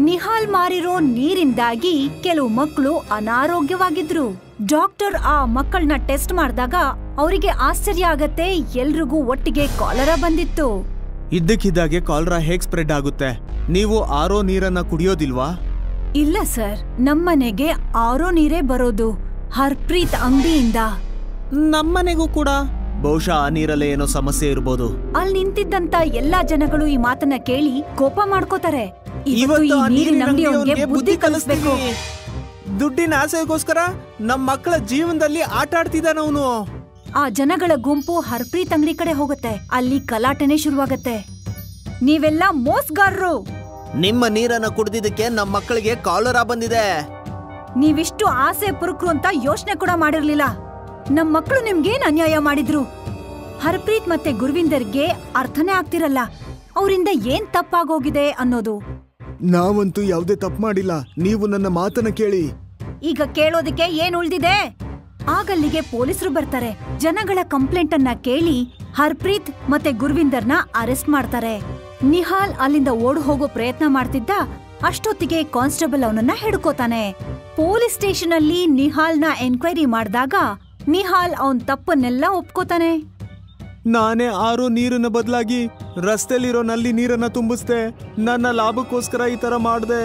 ನಿಹಾಲ್ ಮಾರಿರೋ ನೀರಿಂದಾಗಿ ಕೆಲವು ಮಕ್ಕಳು ಅನಾರೋಗ್ಯವಾಗಿದ್ರು. ಡಾಕ್ಟರ್ ಆ ಮಕ್ಕಳನ್ನ ಟೆಸ್ಟ್ ಮಾಡಿದಾಗ ಅವರಿಗೆ ಆಶ್ಚರ್ಯ ಆಗತ್ತೆ, ಎಲ್ರಿಗೂ ಒಟ್ಟಿಗೆ ಕಾಲರಾ ಬಂದಿತ್ತು. ಇದ್ದಕ್ಕಿದ್ದಾಗೆ ಕಾಲರಾ ಹೇಗ್ ಸ್ಪ್ರೆಡ್ ಆಗುತ್ತೆ? ನೀವು ಆರೋ ನೀರನ್ನ ಕುಡಿಯೋದಿಲ್ವಾ? ಇಲ್ಲ ಸರ್, ನಮ್ಮನೆಗೆ ಆರೋ ನೀರೇ ಬರೋದು, ಹರ್ಪ್ರೀತ್ ಅಂಗಡಿಯಿಂದ. ನಮ್ಮನೆಗೂ ಕೂಡ. ಬಹುಶಃ ಆ ನೀರಲ್ಲೇ ಏನೋ ಸಮಸ್ಯೆ ಇರ್ಬೋದು. ಅಲ್ಲಿ ನಿಂತಿದ್ದಂತ ಎಲ್ಲಾ ಜನಗಳು ಈ ಮಾತನ್ನ ಕೇಳಿ ಕೋಪ ಮಾಡ್ಕೋತಾರೆ. ಇವತ್ತು ಈ ನೀರಿನ ಅಂಗಡಿಯವನಿಗೆ ಬುದ್ಧಿ ಕಲಿಸ್ಬೇಕು. ದುಡ್ಡಿನ ಆಸೆಗೋಸ್ಕರ ನಮ್ಮ ಮಕ್ಕಳ ಜೀವನದಲ್ಲಿ ಆಟ ಆಡ್ತಿದ್ದಾನವನು. ಆ ಜನಗಳ ಗುಂಪು ಹರ್ಪ್ರೀತ್ ಅಂಗಡಿ ಕಡೆ ಹೋಗುತ್ತೆ. ಅಲ್ಲಿ ಗಲಾಟೆನೆ ಶುರುವಾಗತ್ತೆ. ನೀವೆಲ್ಲ ಮೋಸಗಾರರು. ನಿಮ್ಮ ನೀರನ್ನ ಕುಡಿದಿದ್ದಕ್ಕೆ ನಮ್ಮ ಮಕ್ಕಳಿಗೆ ಕಾಲರಾ ಬಂದಿದೆ. ನೀವಿಷ್ಟು ಆಸೆ ಪುರುಕ್ರು ಅಂತ ಯೋಚನೆ ಕೂಡ ಮಾಡಿರ್ಲಿಲ್ಲ. ನಮ್ ಮಕ್ಕಳು ನಿಮ್ಗೇನ್ ಅನ್ಯಾಯ ಮಾಡಿದ್ರು? ಹರ್ಪ್ರೀತ್ ಮತ್ತೆ ಗುರ್ವಿಂದರ್ಗೆ ಅರ್ಥನೇ ಆಗ್ತಿರಲ್ಲ ಅವರಿಂದ ಏನ್ ತಪ್ಪಾಗೋಗಿದೆ ಅನ್ನೋದು. ನಾವಂತೂ ಯಾವ್ದೇ ತಪ್ಪು ಮಾಡಿಲ್ಲ, ನೀವು ನನ್ನ ಮಾತನ್ನ ಕೇಳಿ. ಈಗ ಕೇಳೋದಕ್ಕೆ ಏನ್ ಉಳ್ದಿದೆ? ಆಗಲ್ಲಿಗೆ ಪೊಲೀಸರು ಬರ್ತಾರೆ. ಜನಗಳ ಕಂಪ್ಲೇಂಟ್ ಅನ್ನ ಕೇಳಿ ಹರ್ಪ್ರೀತ್ ಮತ್ತೆ ಗುರ್ವಿಂದರ್ನ ಅರೆಸ್ಟ್ ಮಾಡ್ತಾರೆ. ನಿಹಾಲ್ ಅಲ್ಲಿಂದ ಓಡ್ ಹೋಗೋ ಪ್ರಯತ್ನ ಮಾಡ್ತಿದ್ದ. ಅಷ್ಟೊತ್ತಿಗೆ ಕಾನ್ಸ್ಟೇಬಲ್ ಅವನನ್ನ ಹಿಡ್ಕೋತಾನೆ. ಪೊಲೀಸ್ ಸ್ಟೇಷನ್ ಅಲ್ಲಿ ನಿಹಾಲ್ನ ಎನ್ಕ್ವೈರಿ ಮಾಡಿದಾಗ ನಿಹಾಲ್ ಅವನ್ ತಪ್ಪನ್ನೆಲ್ಲ ಒಪ್ಕೋತಾನೆ. ನಾನೇ ಆರೋ ನೀರನ್ನ ಬದಲಾಗಿ ರಸ್ತೆಲಿರೋ ನಲ್ಲಿ ನೀರನ್ನ ತುಂಬಿಸ್ದೆ. ನನ್ನ ಲಾಭಕ್ಕೋಸ್ಕರ ಈ ತರ ಮಾಡ್ದೆ.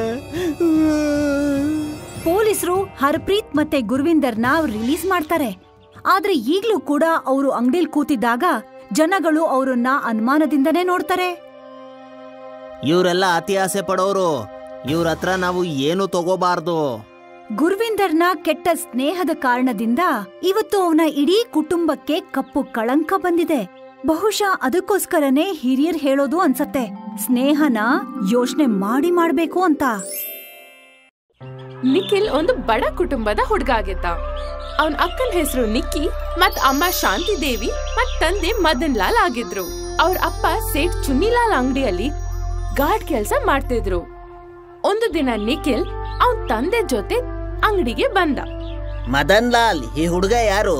ಪೊಲೀಸರು ಹರ್ಪ್ರೀತ್ ಮತ್ತೆ ಗುರ್ವಿಂದರ್ನ ರಿಲೀಸ್ ಮಾಡ್ತಾರೆ. ಆದ್ರೆ ಈಗ್ಲೂ ಕೂಡ ಅವರು ಅಂಗಡಿಲ್ ಕೂತಿದ್ದಾಗ ಜನಗಳು ಅವರನ್ನ ಅನುಮಾನದಿಂದನೇ ನೋಡ್ತಾರೆ. ಇವರೆಲ್ಲ ಅತಿ ಆಸೆ ಪಡೋರು, ಇವ್ರ ಹತ್ರ ನಾವು ಏನು ತಗೋಬಾರ್ದು. ಗುರ್ವಿಂದರ್ನ ಕೆಟ್ಟ ಸ್ನೇಹದ ಕಾರಣದಿಂದ ಇವತ್ತು ಅವನ ಇಡೀ ಕುಟುಂಬಕ್ಕೆ ಕಪ್ಪು ಕಳಂಕ ಬಂದಿದೆ. ಬಹುಶಃ ಅದಕ್ಕೋಸ್ಕರನೇ ಹಿರಿಯರ್ ಹೇಳೋದು ಅನ್ಸತ್ತೆ, ಸ್ನೇಹನ ಯೋಚನೆ ಮಾಡ್ಬೇಕು ಅಂತ. ನಿಖಿಲ್ ಒಂದು ಬಡ ಕುಟುಂಬದ ಹುಡುಗ ಆಗಿದ್ದ. ಅವನ ಅಕ್ಕನ ಹೆಸರು ನಿಕ್ಕಿ ಮತ್ ಅಮ್ಮ ಶಾಂತಿ ದೇವಿ ಮತ್ ತಂದೆ ಮದನ್ ಲಾಲ್ ಆಗಿದ್ರು. ಅವ್ರ ಅಪ್ಪ ಸೇಠ್ ಚುನ್ನಿಲಾಲ್ ಅಂಗಡಿಯಲ್ಲಿ ಗಾರ್ಡ್ ಕೆಲಸ ಮಾಡ್ತಿದ್ರು. ಒಂದು ದಿನ ನಿಖಿಲ್ ಅವನ್ ತಂದೆ ಜೊತೆ ಅಂಗಡಿಗೆ ಬಂದ. ಮದನ್ ಲಾಲ್, ಈ ಹುಡುಗ ಯಾರು?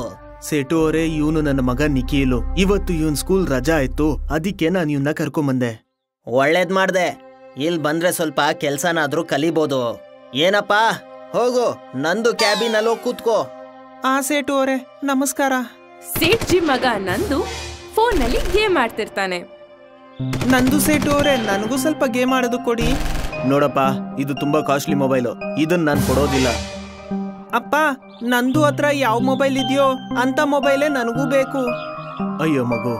ಸೇಟು ಅವರೇ, ಇವನು ನನ್ನ ಮಗ ನಿಖಿಲು. ಇವತ್ತು ಇವನ್ ಸ್ಕೂಲ್ ರಜಾ ಆಯ್ತು, ಅದಕ್ಕೆ ನಾನು ಇವನ್ನ ಕರ್ಕೊಂಬಂದೆ. ಒಳ್ಳೇದ್ ಮಾಡ್ದೆ. ಇಲ್ ಬಂದ್ರೆ ಸ್ವಲ್ಪ ಕೆಲ್ಸನಾದ್ರೂ ಕಲಿಬೋದು. ಏನಪ್ಪಾ, ಹೋಗು, ನಂದು ಕ್ಯಾಬಿನ್ ಅಲ್ಲಿ ಕೂತ್ಕೋ. ಸೇಟು ಅವರೇ, ನಮಸ್ಕಾರ. ಸೇಠ್ ಜಿ ಮಗ ನಂದು ಫೋನ್ ನಲ್ಲಿ ಗೇಮ್ ಆಡ್ತಿರ್ತಾನೆ. ನಂದು ಸೇಟು ಅವರೇ, ನನಗೂ ಸ್ವಲ್ಪ ಗೇಮ್ ಆಡೋದು ಕೊಡಿ. ನೋಡಪ್ಪ, ಇದು ತುಂಬಾ ಕಾಸ್ಟ್ಲಿ ಮೊಬೈಲು, ಇದನ್ನ ನಾನು ಕೊಡೋದಿಲ್ಲ. ಅಪ್ಪ, ನಂದು ಹತ್ರ ಯಾವ ಮೊಬೈಲ್ ಇದೆಯೋ ಅಂತ ಮೊಬೈಲೇ ನನಗೂ ಬೇಕು. ಅಯ್ಯೋ ಮಗು,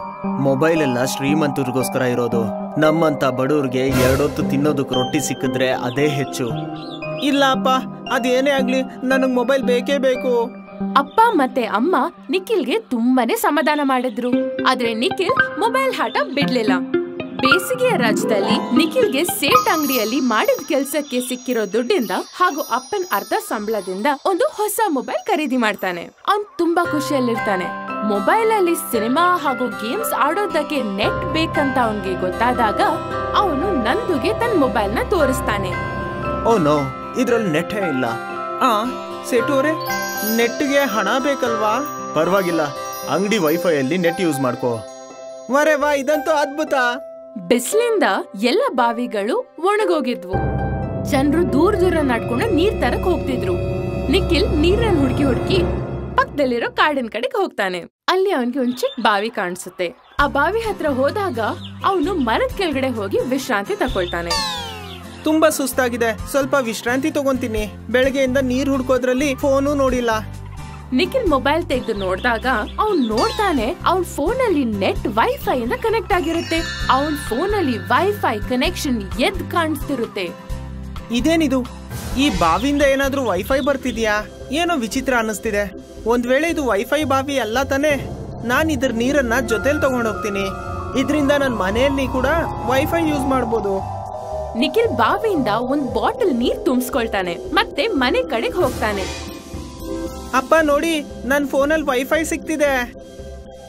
ಮೊಬೈಲ್ ಎಲ್ಲ ಶ್ರೀಮಂತರಿಗೋಸ್ಕರ ಇರೋದು. ನಮ್ಮಂತ ಬಡವ್ರಿಗೆ 2 ಹೊತ್ತು ತಿನ್ನೋದಕ್ಕೆ ರೊಟ್ಟಿ ಸಿಕ್ಕಿದ್ರೆ ಅದೇ ಹೆಚ್ಚು. ಇಲ್ಲ ಅಪ್ಪ, ಅದೇನೇ ಆಗ್ಲಿ ನನಗ್ ಮೊಬೈಲ್ ಬೇಕೇ ಬೇಕು. ಅಪ್ಪ ಮತ್ತೆ ಅಮ್ಮ ನಿಖಿಲ್ಗೆ ತುಂಬಾನೇ ಸಮಾಧಾನ ಮಾಡಿದ್ರು. ಆದ್ರೆ ನಿಖಿಲ್ ಮೊಬೈಲ್ ಆಟ ಬಿಡ್ಲಿಲ್ಲ. ಬೇಸಿಗೆಯ ರಾಜ್ಯದಲ್ಲಿ ನಿಖಿಲ್ಗೆ ಸೇಟ್ ಅಂಗಡಿಯಲ್ಲಿ ಮಾಡಿದ ಕೆಲ್ಸಕ್ಕೆ ಸಿಕ್ಕಿರೋ ದುಡ್ಡಿಂದ ಹಾಗೂ ಅಪ್ಪನ ಅರ್ಧ ಸಂಬಳದಿಂದ ಒಂದು ಹೊಸ ಮೊಬೈಲ್ ಖರೀದಿ ಮಾಡ್ತಾನೆ. ಅವ್ನ್ ತುಂಬಾ ಖುಷಿಯಲ್ಲಿರ್ತಾನೆ. ಮೊಬೈಲ್ ಅಲ್ಲಿ ಸಿನಿಮಾ ಹಾಗೂ ಗೇಮ್ಸ್ ಆಡೋದಕ್ಕೆ ನೆಟ್ ಬೇಕಂತ ಅವನ್ಗೆ ಗೊತ್ತಾದಾಗ ಅವನು ನಂದುಗೆ ತನ್ನ ಮೊಬೈಲ್ ನ ತೋರಿಸ್ತಾನೆ. ಓ ನೋ, ಇದ್ರಲ್ಲಿ ನೆಟ್ ಇಲ್ಲ. ಸೇಟು ಅವರೇ, ನೆಟ್ಗೆ ಹಣ ಬೇಕಲ್ವಾ? ಪರವಾಗಿಲ್ಲ, ಅಂಗಡಿ ವೈಫೈ ಅಲ್ಲಿ ನೆಟ್ ಯೂಸ್ ಮಾಡ್ಕೋ. ವರೆ ವಾ, ಇದಂತೂ ಅದ್ಭುತ. ಬಿಸಿಲಿಂದ ಎಲ್ಲ ಬಾವಿಗಳು ಒಣಗೋಗಿದ್ವು. ಜನರು ದೂರ ನಡ್ಕೊಂಡು ನೀರ್ ತರಕ್ ಹೋಗ್ತಿದ್ರು. ನಿಖಿಲ್ ನೀರನ್ನು ಹುಡುಕಿ ಪಕ್ಕದಲ್ಲಿರೋ ಕಾಡಿನ ಕಡೆಗೆ ಹೋಗ್ತಾನೆ. ಅಲ್ಲಿ ಅವನಿಗೆ ಒಂದ್ ಚಿಕ್ಕ ಬಾವಿ ಕಾಣಿಸುತ್ತೆ. ಆ ಬಾವಿ ಹತ್ರ ಹೋದಾಗ ಅವನು ಮರದ ಕೆಳಗಡೆ ಹೋಗಿ ವಿಶ್ರಾಂತಿ ತಕೊಳ್ತಾನೆ. ತುಂಬಾ ಸುಸ್ತಾಗಿದೆ, ಸ್ವಲ್ಪ ವಿಶ್ರಾಂತಿ ತಗೊಂತೀನಿ. ಬೆಳಗ್ಗೆಯಿಂದ ನೀರ್ ಹುಡ್ಕೋದ್ರಲ್ಲಿ ಫೋನು ನೋಡಿಲ್ಲ. ನಿಖಿಲ್ ಮೊಬೈಲ್ ತೆಗೆದು ನೋಡಿದಾಗ ಅವ್ನ್ ನೋಡ್ತಾನೆ ಅವ್ನ್ ಫೋನ್ ಅಲ್ಲಿ ನೆಟ್ ವೈಫೈ ಇಂದ ಕನೆಕ್ಟ್ ಆಗಿರುತ್ತೆ. ಅವ್ನ್ ಫೋನ್ ಅಲ್ಲಿ ವೈಫೈ ಕನೆಕ್ಷನ್ ಎದ್ ಕಾಣಿಸ್ತಿರುತ್ತೆ. ಇದೇನಿದು? ಈ ಬಾವಿಯಿಂದ ಏನಾದ್ರೂ ವೈಫೈ ಬರ್ತಿದ್ಯಾ? ಏನೋ ವಿಚಿತ್ರ ಅನ್ನಿಸ್ತಿದೆ. ಒಂದ್ ವೇಳೆ ಇದು ವೈಫೈ ಬಾವಿ ಅಲ್ಲ ತಾನೆ? ನಾನ್ ಇದ್ರ ನೀರನ್ನ ಜೊತೆಲಿ ತಗೊಂಡ್ ಹೋಗ್ತೀನಿ. ಇದ್ರಿಂದ ನನ್ ಮನೆಯಲ್ಲಿ ಕೂಡ ವೈಫೈ ಯೂಸ್ ಮಾಡ್ಬೋದು. ನಿಖಿಲ್ ಬಾವಿಯಿಂದ ಒಂದ್ ಬಾಟಲ್ ನೀರ್ ತುಂಬಿಸ್ಕೊಳ್ತಾನೆ ಮತ್ತೆ ಮನೆ ಕಡೆಗೆ ಹೋಗ್ತಾನೆ. ಅಪ್ಪ ನೋಡಿ, ನನ್ ಫೋನಲ್ಲಿ ವೈಫೈ ಸಿಕ್ತಿದೆ.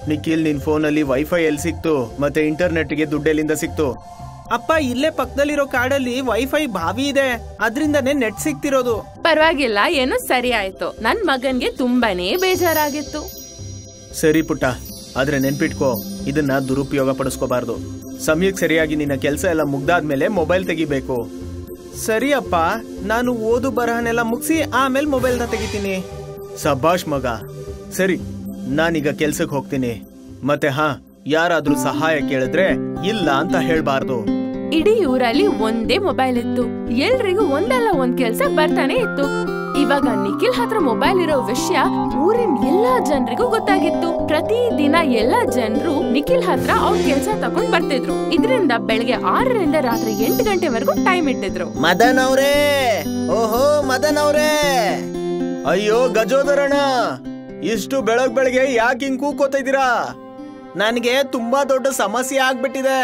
ನಿಖಿಲ್, ನಿನ್ ಫೋನಲ್ಲಿ ವೈಫೈ ಎಲ್ಲಿ ಸಿಕ್ತು? ಮತ್ತೆ ಇಂಟರ್ನೆಟ್ಗೆ ದುಡ್ಡೆಲ್ಲಿಂದ ಸಿಕ್ತು? ಅಪ್ಪ, ಇಲ್ಲೇ ಪಕ್ಕದಲ್ಲಿರೋ ಕಾಡಲ್ಲಿ ವೈಫೈ ಬಾವಿ ಇದೆ, ಅದ್ರಿಂದನೇ ನೆಟ್ ಸಿಕ್ತಿರೋದು. ಪರವಾಗಿಲ್ಲ, ಏನೋ ಸರಿ ಆಯ್ತು. ನನ್ ಮಗನ್ಗೆ ತುಂಬಾನೇ ಬೇಜಾರಾಗಿತ್ತು. ಸರಿ ಪುಟ್ಟ, ಆದ್ರೆ ನೆನ್ಪಿಟ್ಕೋ, ಇದನ್ನ ದುರುಪಯೋಗ ಪಡಿಸ್ಕೋಬಾರ್ದು. ಸಮಯಕ್ಕೆ ಸರಿಯಾಗಿ ನಿನ್ನ ಕೆಲಸ ಎಲ್ಲ ಮುಗ್ದಾದ್ಮೇಲೆ ಮೊಬೈಲ್ ತೆಗಿಬೇಕು. ಸರಿ ಅಪ್ಪ, ನಾನು ಓದು ಬರಹನೆಲ್ಲ ಮುಗಿಸಿ ಆಮೇಲೆ ಮೊಬೈಲ್ನ ತೆಗಿತೀನಿ. ಸಬಾಷ್ ಮಗ. ಸರಿ, ನಾನೀಗ ಕೆಲ್ಸಕ್ಕೆ ಹೋಗ್ತೀನಿ. ಮತ್ತೆ ಯಾರಾದ್ರೂ ಸಹಾಯ ಕೇಳಿದ್ರೆ ಇಲ್ಲ ಅಂತ ಹೇಳ್ಬಾರ್ದು. ಇಡೀ ಊರಲ್ಲಿ ಒಂದೇ ಮೊಬೈಲ್ ಇತ್ತು. ಎಲ್ರಿಗೂ ಒಂದಲ್ಲ ಒಂದ್ ಕೆಲ್ಸ ಬರ್ತಾನೆ ಇತ್ತು. ಇವಾಗ ನಿಖಿಲ್ ಹತ್ರ ಮೊಬೈಲ್ ಇರೋ ವಿಷಯ ಊರಿನ ಎಲ್ಲಾ ಜನರಿಗೂ ಗೊತ್ತಾಗಿತ್ತು. ಪ್ರತಿ ದಿನ ಎಲ್ಲಾ ಜನರು ನಿಖಿಲ್ ಹತ್ರ ಅವ್ರ ಕೆಲ್ಸ ತಗೊಂಡ್ ಬರ್ತಿದ್ರು. ಇದರಿಂದ ಬೆಳಗ್ಗೆ 6ರಿಂದ ರಾತ್ರಿ 8 ಗಂಟೆವರೆಗೂ ಟೈಮ್ ಇಟ್ಟಿದ್ರು. ಮದನ್ ಅವ್ರೇ, ಓಹೋ ಮದನ್ ಅವ್ರೇ. ಅಯ್ಯೋ ಗಜೋದರಣ್ಣ, ಇಷ್ಟು ಬೆಳಗ್ಗೆ ಯಾಕೆ ಹಿಂಗ್ ಕೂಕೋತಾ ಇದೀರಾ? ನನಗೆ ತುಂಬಾ ದೊಡ್ಡ ಸಮಸ್ಯೆ ಆಗ್ಬಿಟ್ಟಿದೆ.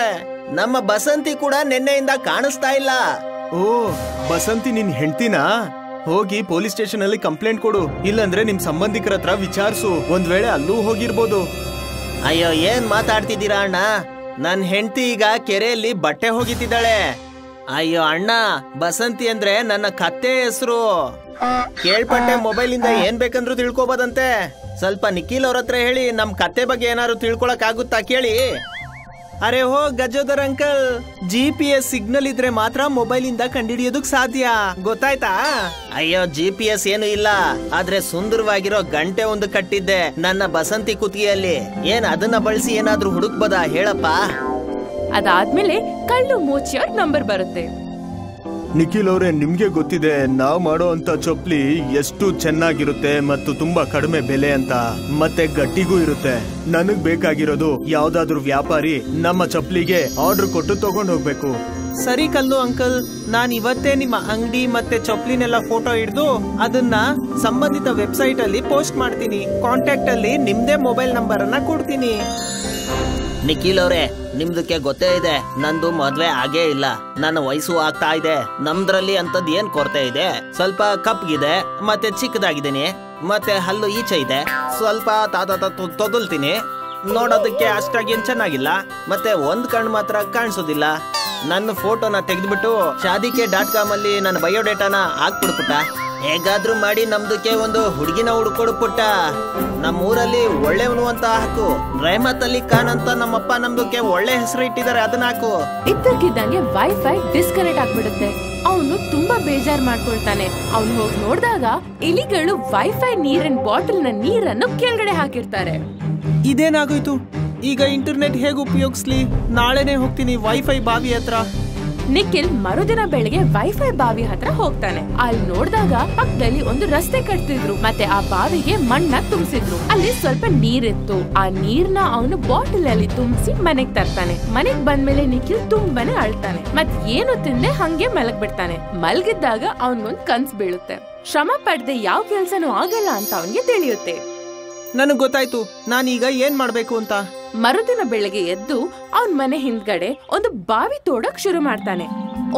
ನಮ್ಮ ಬಸಂತಿ ಕೂಡ ನಿನ್ನೆಯಿಂದ ಕಾಣಿಸ್ತಾ ಇಲ್ಲ. ಓ, ಬಸಂತಿ ನಿನ್ ಹೆಂಡ್ತಿನಾ? ಹೋಗಿ ಪೊಲೀಸ್ ಸ್ಟೇಷನ್ ಅಲ್ಲಿ ಕಂಪ್ಲೇಂಟ್ ಕೊಡು. ಇಲ್ಲಂದ್ರೆ ನಿಮ್ ಸಂಬಂಧಿಕರ ಹತ್ರ ವಿಚಾರಿಸು. ಒಂದ್ ವೇಳೆ ಅಲ್ಲೂ ಹೋಗಿರ್ಬೋದು. ಅಯ್ಯೋ, ಏನ್ ಮಾತಾಡ್ತಿದ್ದೀರಾ ಅಣ್ಣ? ನನ್ ಹೆಂಡತಿ ಈಗ ಕೆರೆಯಲ್ಲಿ ಬಟ್ಟೆ ಹೋಗಿತಿದ್ದಾಳೆ. ಅಯ್ಯೋ ಅಣ್ಣ, ಬಸಂತಿ ಅಂದ್ರೆ ನನ್ನ ಕತ್ತೆ ಹೆಸರು. ಕೇಳ್ಪಟ್ಟೆ ಮೊಬೈಲ್ ಇಂದ ಏನ್ ಬೇಕಂದ್ರೂ ತಿಳ್ಕೊಬೋದಂತೆ. ಸ್ವಲ್ಪ ನಿಖಿಲ್ ಅವ್ರ ಹತ್ರ ಹೇಳಿ ನಮ್ ಕತ್ತೆ ಬಗ್ಗೆ ಏನಾದ್ರು ತಿಳ್ಕೊಳಕ್ ಆಗುತ್ತಾ ಕೇಳಿ. ಅರೆ ಹೋ ಗಜೋದರ್ ಅಂಕಲ್, GPS ಸಿಗ್ನಲ್ ಇದ್ರೆ ಮಾತ್ರ ಮೊಬೈಲ್ ಇಂದ ಕಂಡಿಡಿಯೋದಕ್ ಸಾಧ್ಯ, ಗೊತ್ತಾಯ್ತಾ? ಅಯ್ಯೋ, GPS ಏನು ಇಲ್ಲ, ಆದ್ರೆ ಸುಂದರವಾಗಿರೋ ಗಂಟೆ ಒಂದು ಕಟ್ಟಿದ್ದೆ ನನ್ನ ಬಸಂತಿ ಕುತ್ತಿಗೆಯಲ್ಲಿ. ಏನ್ ಅದನ್ನ ಬಳಸಿ ಏನಾದ್ರೂ ಹುಡುಕ್ಬೋದಾ ಹೇಳಪ್ಪ? ಅದಾದ್ಮೇಲೆ ಕಳ್ಳು ಮೂಚಿಯ ನಂಬರ್ ಬರುತ್ತೆ. ನಿಖಿಲ್ ಅವರೇ, ನಿಮ್ಗೆ ಗೊತ್ತಿದೆ ನಾವ್ ಮಾಡೋ ಅಂತ ಚಪ್ಪಲಿ ಎಷ್ಟು ಚೆನ್ನಾಗಿರುತ್ತೆ ಮತ್ತು ತುಂಬಾ ಕಡಿಮೆ ಬೆಲೆ ಅಂತ, ಮತ್ತೆ ಗಟ್ಟಿಗೂ ಇರುತ್ತೆ. ನನಗ್ ಬೇಕಾಗಿರೋದು ಯಾವ್ದಾದ್ರು ವ್ಯಾಪಾರಿ ನಮ್ಮ ಚಪ್ಪಲಿಗೆ ಆರ್ಡರ್ ಕೊಟ್ಟು ತಗೊಂಡ್ ಹೋಗ್ಬೇಕು. ಸರಿ ಕಲ್ಲು ಅಂಕಲ್, ನಾನ್ ಇವತ್ತೇ ನಿಮ್ಮ ಅಂಗಡಿ ಮತ್ತೆ ಚಪ್ಪಲಿನೆಲ್ಲ ಫೋಟೋ ಹಿಡಿದು ಅದನ್ನ ಸಂಬಂಧಿತ ವೆಬ್ಸೈಟ್ ಅಲ್ಲಿ ಪೋಸ್ಟ್ ಮಾಡ್ತೀನಿ. ಕಾಂಟ್ಯಾಕ್ಟ್ ಅಲ್ಲಿ ನಿಮ್ದೇ ಮೊಬೈಲ್ ನಂಬರ್ ಅನ್ನ ಕೊಡ್ತೀನಿ. ನಿಖಿಲ್ ಅವ್ರೆ, ನಿಮ್ದಕ್ಕೆ ಗೊತ್ತೇ ಇದೆ, ನಂದು ಮದ್ವೆ ಆಗೇ ಇಲ್ಲ. ನನ್ನ ವಯಸ್ಸು ಆಗ್ತಾ ಇದೆ. ನಮ್ದ್ರಲ್ಲಿ ಅಂತದ್ ಏನ್ ಕೊರತೆ ಇದೆ? ಸ್ವಲ್ಪ ಕಪ್ಗಿದೆ, ಮತ್ತೆ ಚಿಕ್ಕದಾಗಿದ್ದೀನಿ, ಮತ್ತೆ ಹಲ್ಲು ಈಚೆ ಇದೆ, ಸ್ವಲ್ಪ ತೊದಲ್ತೀನಿ. ನೋಡೋದಕ್ಕೆ ಅಷ್ಟಾಗೇನ್ ಚೆನ್ನಾಗಿಲ್ಲ, ಮತ್ತೆ ಒಂದ್ ಕಣ್ಣು ಮಾತ್ರ ಕಾಣಿಸೋದಿಲ್ಲ. ನನ್ನ ಫೋಟೋನ ತೆಗೆದ್ಬಿಟ್ಟು shaadike.com ಅಲ್ಲಿ ನನ್ನ ಬಯೋಡೇಟಾನ ಹಾಕ್ಬಿಡ್ಪುಟ್ಟ. ಹೇಗಾದ್ರೂ ಮಾಡಿ ನಮ್ದಕ್ಕೆ ಒಂದು ಹುಡುಗಿನ ಹುಡ್ಕೊಡು ಪುಟ್ಟ. ನಮ್ಮೂರಲ್ಲಿ ಒಳ್ಳೆಯವನು ಅಂತ ಹಾಕು. ರೆಹಮತ್ ಅಲಿ ಖಾನ್ ಅಂತ ನಮ್ಮಪ್ಪ ನಮ್ದಕ್ಕೆ ಒಳ್ಳೆ ಹೆಸರು ಇಟ್ಟಿದ್ದಾರೆ, ಅದನ್ನ ಹಾಕು. ಇದ್ದಕ್ಕಿದ್ದಂಗೆ ವೈಫೈ ಡಿಸ್ಕನೆಕ್ಟ್ ಆಗ್ಬಿಡುತ್ತೆ. ಅವನು ತುಂಬಾ ಬೇಜಾರ್ ಮಾಡ್ಕೊಳ್ತಾನೆ. ಅವ್ನು ಹೋಗಿ ನೋಡಿದಾಗ ಇಲಿಗಳು ವೈಫೈ ನೀರಿನ ಬಾಟಲ್ ನ ನೀರನ್ನು ಕೆಳಗಡೆ ಹಾಕಿರ್ತಾರೆ. ಇದೇನಾಗೋಯ್ತು? ಈಗ ಇಂಟರ್ನೆಟ್ ಹೇಗೆ ಉಪಯೋಗಿಸ್ಲಿ? ನಾಳೆನೆ ಹೋಗ್ತೀನಿ ವೈಫೈ ಬಾವಿ ಹತ್ರ. ನಿಖಿಲ್ ಮರುದಿನ ಬೆಳಿಗ್ಗೆ ವೈಫೈ ಬಾವಿ ಹತ್ರ ಹೋಗ್ತಾನೆ. ಅಲ್ಲಿ ನೋಡಿದಾಗ ಪಕ್ಕದಲ್ಲಿ ಒಂದು ರಸ್ತೆ ಕಟ್ತಿದ್ರು, ಮತ್ತೆ ಆ ಬಾವಿಗೆ ಮಣ್ಣ ತುಂಬಿಸಿದ್ರು. ಅಲ್ಲಿ ಸ್ವಲ್ಪ ನೀರಿತ್ತು. ಆ ನೀರ್ನ ಅವನು ಬಾಟಲ್ ಅಲ್ಲಿ ತುಂಬಿಸಿ ಮನೆಗ್ ತರ್ತಾನೆ. ಮನೆಗ್ ಬಂದ್ಮೇಲೆ ನಿಖಿಲ್ ತುಂಬಾನೇ ಅಳ್ತಾನೆ. ಮತ್ ಏನು ತಿಂದೆ ಹಂಗೆ ಮಲಗ್ ಬಿಡ್ತಾನೆ. ಮಲಗಿದ್ದಾಗ ಅವನ್ಗೊಂದ್ ಕನ್ಸ್ ಬೀಳುತ್ತೆ. ಶ್ರಮ ಪಡ್ದೆ ಯಾವ ಕೆಲ್ಸನೂ ಆಗಲ್ಲ ಅಂತ ಅವನ್ಗೆ ತಿಳಿಯುತ್ತೆ. ನನಗ್ ಗೊತ್ತಾಯ್ತು ನಾನೀಗ ಏನ್ ಮಾಡ್ಬೇಕು ಅಂತ. ಮರುದಿನ ಬೆಳಗ್ಗೆ ಎದ್ದು ಅವನ್ ಮನೆ ಹಿಂದ್ಗಡೆ ಒಂದು ಬಾವಿ ತೋಡಕ್ ಶುರು ಮಾಡ್ತಾನೆ.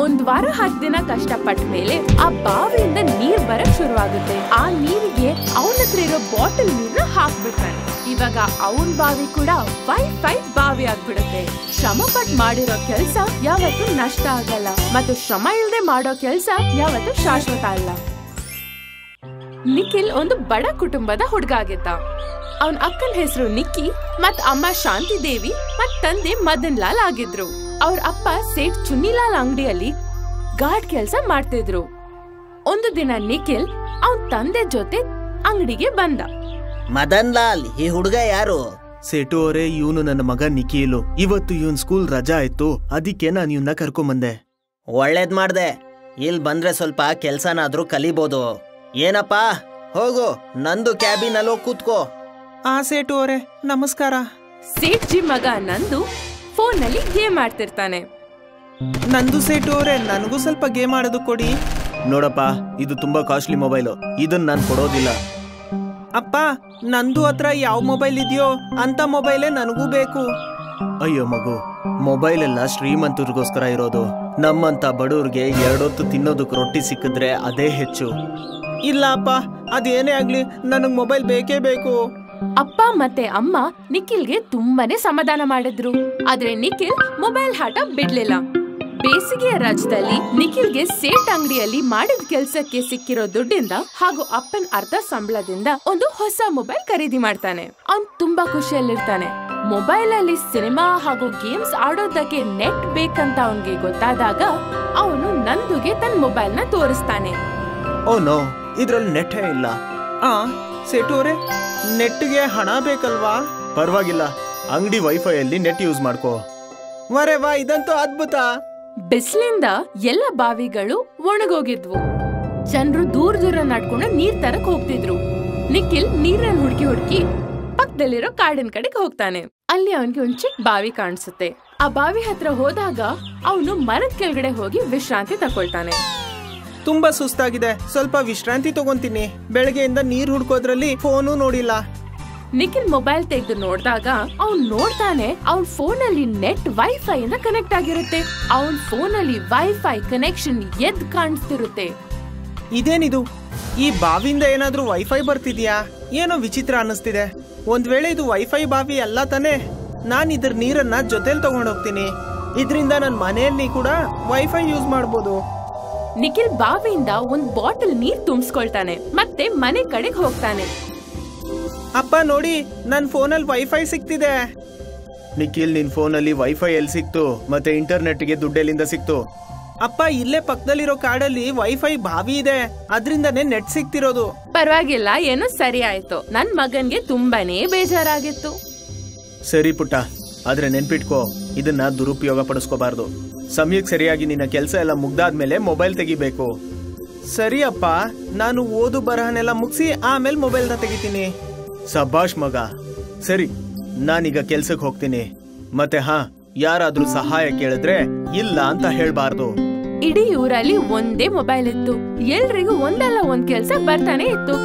1 ವಾರ 10 ದಿನ ಕಷ್ಟಪಟ್ಟ ಮೇಲೆ ಆ ಬಾವಿಯಿಂದ ನೀರ್ ಬರಕ್ ಶುರುವಾಗುತ್ತೆ. ಆ ನೀರಿಗೆ ಅವನ ಹತ್ರ ಇರೋ ಬಾಟಲ್ ನೀರ್ನ ಹಾಕ್ಬಿಡ್ತಾನೆ. ಇವಾಗ ಅವನ್ ಬಾವಿ ಕೂಡ ವೈಫೈ ಬಾವಿ ಆಗ್ಬಿಡುತ್ತೆ. ಶ್ರಮ ಪಟ್ ಮಾಡಿರೋ ಕೆಲ್ಸ ಯಾವತ್ತೂ ನಷ್ಟ ಆಗಲ್ಲ, ಮತ್ತು ಶ್ರಮ ಇಲ್ದೆ ಮಾಡೋ ಕೆಲ್ಸ ಯಾವತ್ತೂ ಶಾಶ್ವತ ಅಲ್ಲ. ನಿಖಿಲ್ ಒಂದು ಬಡ ಕುಟುಂಬದ ಹುಡುಗ ಆಗಿದ್ದ. ಅವನ ಅಕ್ಕನ ಹೆಸರು ನಿಕ್ಕಿ, ಮತ್ ಅಮ್ಮ ಶಾಂತಿ ದೇವಿ, ಮತ್ ತಂದೆ ಮದನ್ ಲಾಲ್ ಆಗಿದ್ರು. ಅವ್ರ ಅಪ್ಪ ಸೇಠ್ ಚುನ್ನಿಲಾಲ್ ಅಂಗಡಿಯಲ್ಲಿ ಗಾರ್ಡ್ ಕೆಲ್ಸ ಮಾಡ್ತಿದ್ರು. ಒಂದು ದಿನ ನಿಖಿಲ್ ಅವನ್ ತಂದೆ ಜೊತೆ ಅಂಗಡಿಗೆ ಬಂದ. ಮದನ್ ಲಾಲ್, ಈ ಹುಡುಗ ಯಾರು? ಸೇಟು ಅವರೇ, ಇವನು ನನ್ನ ಮಗ ನಿಖಿಲು. ಇವತ್ತು ಇವನ್ ಸ್ಕೂಲ್ ರಜಾ ಆಯ್ತು, ಅದಕ್ಕೆ ನಾನು ಇವನ್ನ ಕರ್ಕೊಂಬಂದೆ. ಒಳ್ಳೇದ್ ಮಾಡ್ದೆ. ಇಲ್ಲಿ ಬಂದ್ರೆ ಸ್ವಲ್ಪ ಕೆಲ್ಸನಾದ್ರೂ ಕಲಿಬೋದು. ಏನಪ್ಪ, ಹೋಗು ನಂದು ಕ್ಯಾಬಿನ್ ಅಲ್ಲಿ ಕೂತ್ಕೋ. ಸೇಟು ಅವರೇ ನಮಸ್ಕಾರ. ಸೇಠ್ಜಿ ಮಗ ನಂದು ಫೋನ್ ನಲ್ಲಿ ಗೇಮ್ ಆಡ್ತಿರ್ತಾನೆ. ನಂದು ಸೇಟು ಅವರೇ, ನನಗೂ ಸ್ವಲ್ಪ ಗೇಮ್ ಆಡೋದು ಕೊಡಿ. ನೋಡಪ್ಪ, ಇದು ತುಂಬಾ ಕಾಸ್ಟ್ಲಿ ಮೊಬೈಲು, ಇದನ್ನ ನಾನು ಕೊಡೋದಿಲ್ಲ. ಅಪ್ಪ, ನಂದು ಹತ್ರ ಯಾವ ಮೊಬೈಲ್ ಇದೆಯೋ ಅಂತ ಮೊಬೈಲೇ ನನಗೂ ಬೇಕು. ಅಯ್ಯೋ ಮಗು, ಮೊಬೈಲ್ ಎಲ್ಲ ಶ್ರೀಮಂತರಿಗೋಸ್ಕರ ಇರೋದು. ನಮ್ಮಂತ ಬಡವ್ರಿಗೆ 2 ಹೊತ್ತು ತಿನ್ನೋದಕ್ಕೆ ರೊಟ್ಟಿ ಸಿಕ್ಕಿದ್ರೆ ಅದೇ ಹೆಚ್ಚು. ಇಲ್ಲ ಅಪ್ಪ, ಅದೇನೇ ಆಗ್ಲಿ ನನಗ್ ಮೊಬೈಲ್ ಬೇಕೇ ಬೇಕು. ಅಪ್ಪ ಮತ್ತೆ ಅಮ್ಮ ನಿಖಿಲ್ಗೆ ತುಂಬಾನೇ ಸಮಾಧಾನ ಮಾಡಿದ್ರು. ಆದ್ರೆ ನಿಖಿಲ್ ಮೊಬೈಲ್ ಆಟ ಬಿಡ್ಲಿಲ್ಲ. ಬೇಸಿಗೆಯ ರಾಜ್ಯದಲ್ಲಿ ನಿಖಿಲ್ಗೆ ಸೇಟ್ ಅಂಗಡಿಯಲ್ಲಿ ಮಾಡಿದ ಕೆಲ್ಸಕ್ಕೆ ಸಿಕ್ಕಿರೋ ದುಡ್ಡಿಂದ ಹಾಗೂ ಅಪ್ಪನ ಅರ್ಧ ಸಂಬಳದಿಂದ ಒಂದು ಹೊಸ ಮೊಬೈಲ್ ಖರೀದಿ ಮಾಡ್ತಾನೆ. ಅವ್ನ್ ತುಂಬಾ ಖುಷಿಯಲ್ಲಿರ್ತಾನೆ. ಮೊಬೈಲ್ ಅಲ್ಲಿ ಸಿನಿಮಾ ಹಾಗೂ ಗೇಮ್ಸ್ ಆಡೋದಕ್ಕೆ ನೆಟ್ ಬೇಕಂತ ಅವನ್ಗೆ ಗೊತ್ತಾದಾಗ ಅವನು ನಂದುಗೆ ತನ್ನ ಮೊಬೈಲ್ ನ ತೋರಿಸ್ತಾನೆ. ಓ ನೋ, ಇದ್ರಲ್ಲಿ ನೆಟ್ಟೇ ಇಲ್ಲ. ಸೇಟು ಅವರೇ, ನೆಟ್ಗೆ ಹಣ ಬೇಕಲ್ವಾ? ಪರವಾಗಿಲ್ಲ, ಅಂಗಡಿ ವೈಫೈ ಅಲ್ಲಿ ನೆಟ್ ಯೂಸ್ ಮಾಡ್ಕೋ. ವರೆ ವಾ, ಇದಂತೂ ಅದ್ಭುತ. ಬಿಸಿಲಿಂದ ಎಲ್ಲ ಬಾವಿಗಳು ಒಣಗೋಗಿದ್ವು. ಜನರು ದೂರ ನಡ್ಕೊಂಡು ನೀರ್ ತರಕ್ ಹೋಗ್ತಿದ್ರು. ನಿಖಿಲ್ ನೀರನ್ನ ಹುಡುಕಿ ಪಕ್ಕದಲ್ಲಿರೋ ಕಾಡಿನ ಕಡೆಗೆ ಹೋಗ್ತಾನೆ. ಅಲ್ಲಿ ಅವನ್ಗೆ ಒಂದ್ ಚಿಕ್ಕ ಬಾವಿ ಕಾಣಿಸುತ್ತೆ. ಆ ಬಾವಿ ಹತ್ರ ಹೋದಾಗ ಅವನು ಮರದ ಕೆಳಗಡೆ ಹೋಗಿ ವಿಶ್ರಾಂತಿ ತಕೊಳ್ತಾನೆ. ತುಂಬಾ ಸುಸ್ತಾಗಿದೆ, ಸ್ವಲ್ಪ ವಿಶ್ರಾಂತಿ ತಗೊಂತೀನಿ. ಬೆಳಗ್ಗೆಯಿಂದ ನೀರ್ ಹುಡ್ಕೋದ್ರಲ್ಲಿ ಫೋನು ನೋಡಿಲ್ಲ. ನಿಖಿಲ್ ಮೊಬೈಲ್ ತೆಗೆದು ನೋಡಿದಾಗ ಅವ್ನ್ ನೋಡ್ತಾನೆ ಅವನ್ ಫೋನ್ ಅಲ್ಲಿ ನೆಟ್ ವೈಫೈ ಇಂದ ಕನೆಕ್ಟ್ ಆಗಿರುತ್ತೆ. ಅವನ್ ಫೋನ್ ಅಲ್ಲಿ ವೈಫೈ ಕನೆಕ್ಷನ್ ಎದ್ ಕಾಣಿಸ್ತಿರುತ್ತೆ. ಇದೇನಿದು, ಈ ಬಾವಿಯಿಂದ ಏನಾದ್ರೂ ವೈಫೈ ಬರ್ತಿದ್ಯಾ? ಏನೋ ವಿಚಿತ್ರ ಅನ್ನಿಸ್ತಿದೆ. ಒಂದ್ ವೇಳೆ ಇದು ವೈಫೈ ಬಾವಿ ಅಲ್ಲ ತಾನೆ? ನಾನ್ ಇದ್ರ ನೀರನ್ನ ಜೊತೆಲಿ ತಗೊಂಡ್ ಹೋಗ್ತೀನಿ. ಇದ್ರಿಂದ ನನ್ ಮನೆಯಲ್ಲಿ ಕೂಡ ವೈಫೈ ಯೂಸ್ ಮಾಡ್ಬೋದು. ನಿಖಿಲ್ ಬಾವಿಯಿಂದ ಒಂದ್ ಬಾಟಲ್ ನೀರ್ ತುಂಬಿಸ್ಕೊಳ್ತಾನೆ ಮತ್ತೆ ಮನೆ ಕಡೆಗೆ ಹೋಗ್ತಾನೆ. ಅಪ್ಪ ನೋಡಿ, ನನ್ ಫೋನಲ್ಲಿ ವೈಫೈ ಸಿಕ್ತಿದೆ. ನಿಖಿಲ್, ನಿನ್ ಫೋನಲ್ಲಿ ವೈಫೈ ಎಲ್ಲಿ ಸಿಕ್ತು? ಮತ್ತೆ ಇಂಟರ್ನೆಟ್ಗೆ ದುಡ್ಡೆಲ್ಲಿಂದ ಸಿಕ್ತು? ಅಪ್ಪ, ಇಲ್ಲೇ ಪಕ್ಕದಲ್ಲಿರೋ ಕಾಡಲ್ಲಿ ವೈಫೈ ಬಾವಿ ಇದೆ, ಅದ್ರಿಂದನೇ ನೆಟ್ ಸಿಕ್ತಿರೋದು. ಪರವಾಗಿಲ್ಲ, ಏನೋ ಸರಿ ಆಯ್ತು. ನನ್ ಮಗನ್ಗೆ ತುಂಬಾನೇ ಬೇಜಾರಾಗಿತ್ತು. ಸರಿ ಪುಟ್ಟ, ಆದ್ರೆ ನೆನ್ಪಿಟ್ಕೋ, ಇದನ್ನ ದುರುಪಯೋಗ ಪಡಿಸ್ಕೋಬಾರ್ದು. ಸಮಯಕ್ಕೆ ಸರಿಯಾಗಿ ನಿನ್ನ ಕೆಲಸ ಎಲ್ಲ ಮುಗ್ದಾದ್ಮೇಲೆ ಮೊಬೈಲ್ ತೆಗಿಬೇಕು. ಸರಿ ಅಪ್ಪ, ನಾನು ಓದು ಬರಹನೆಲ್ಲ ಮುಗಿಸಿ ಆಮೇಲೆ ಮೊಬೈಲ್ನ ತೆಗಿತೀನಿ. ಸಬಾಷ್ ಮಗ. ಸರಿ, ನಾನೀಗ ಕೆಲ್ಸಕ್ಕೆ ಹೋಗ್ತೀನಿ. ಮತ್ತೆ ಯಾರಾದ್ರೂ ಸಹಾಯ ಕೇಳಿದ್ರೆ ಇಲ್ಲ ಅಂತ ಹೇಳ್ಬಾರ್ದು. ಇಡೀ ಊರಲ್ಲಿ ಒಂದೇ ಮೊಬೈಲ್ ಇತ್ತು. ಎಲ್ರಿಗೂ ಒಂದಲ್ಲ ಒಂದ್ ಕೆಲ್ಸ ಬರ್ತಾನೆ ಇತ್ತು.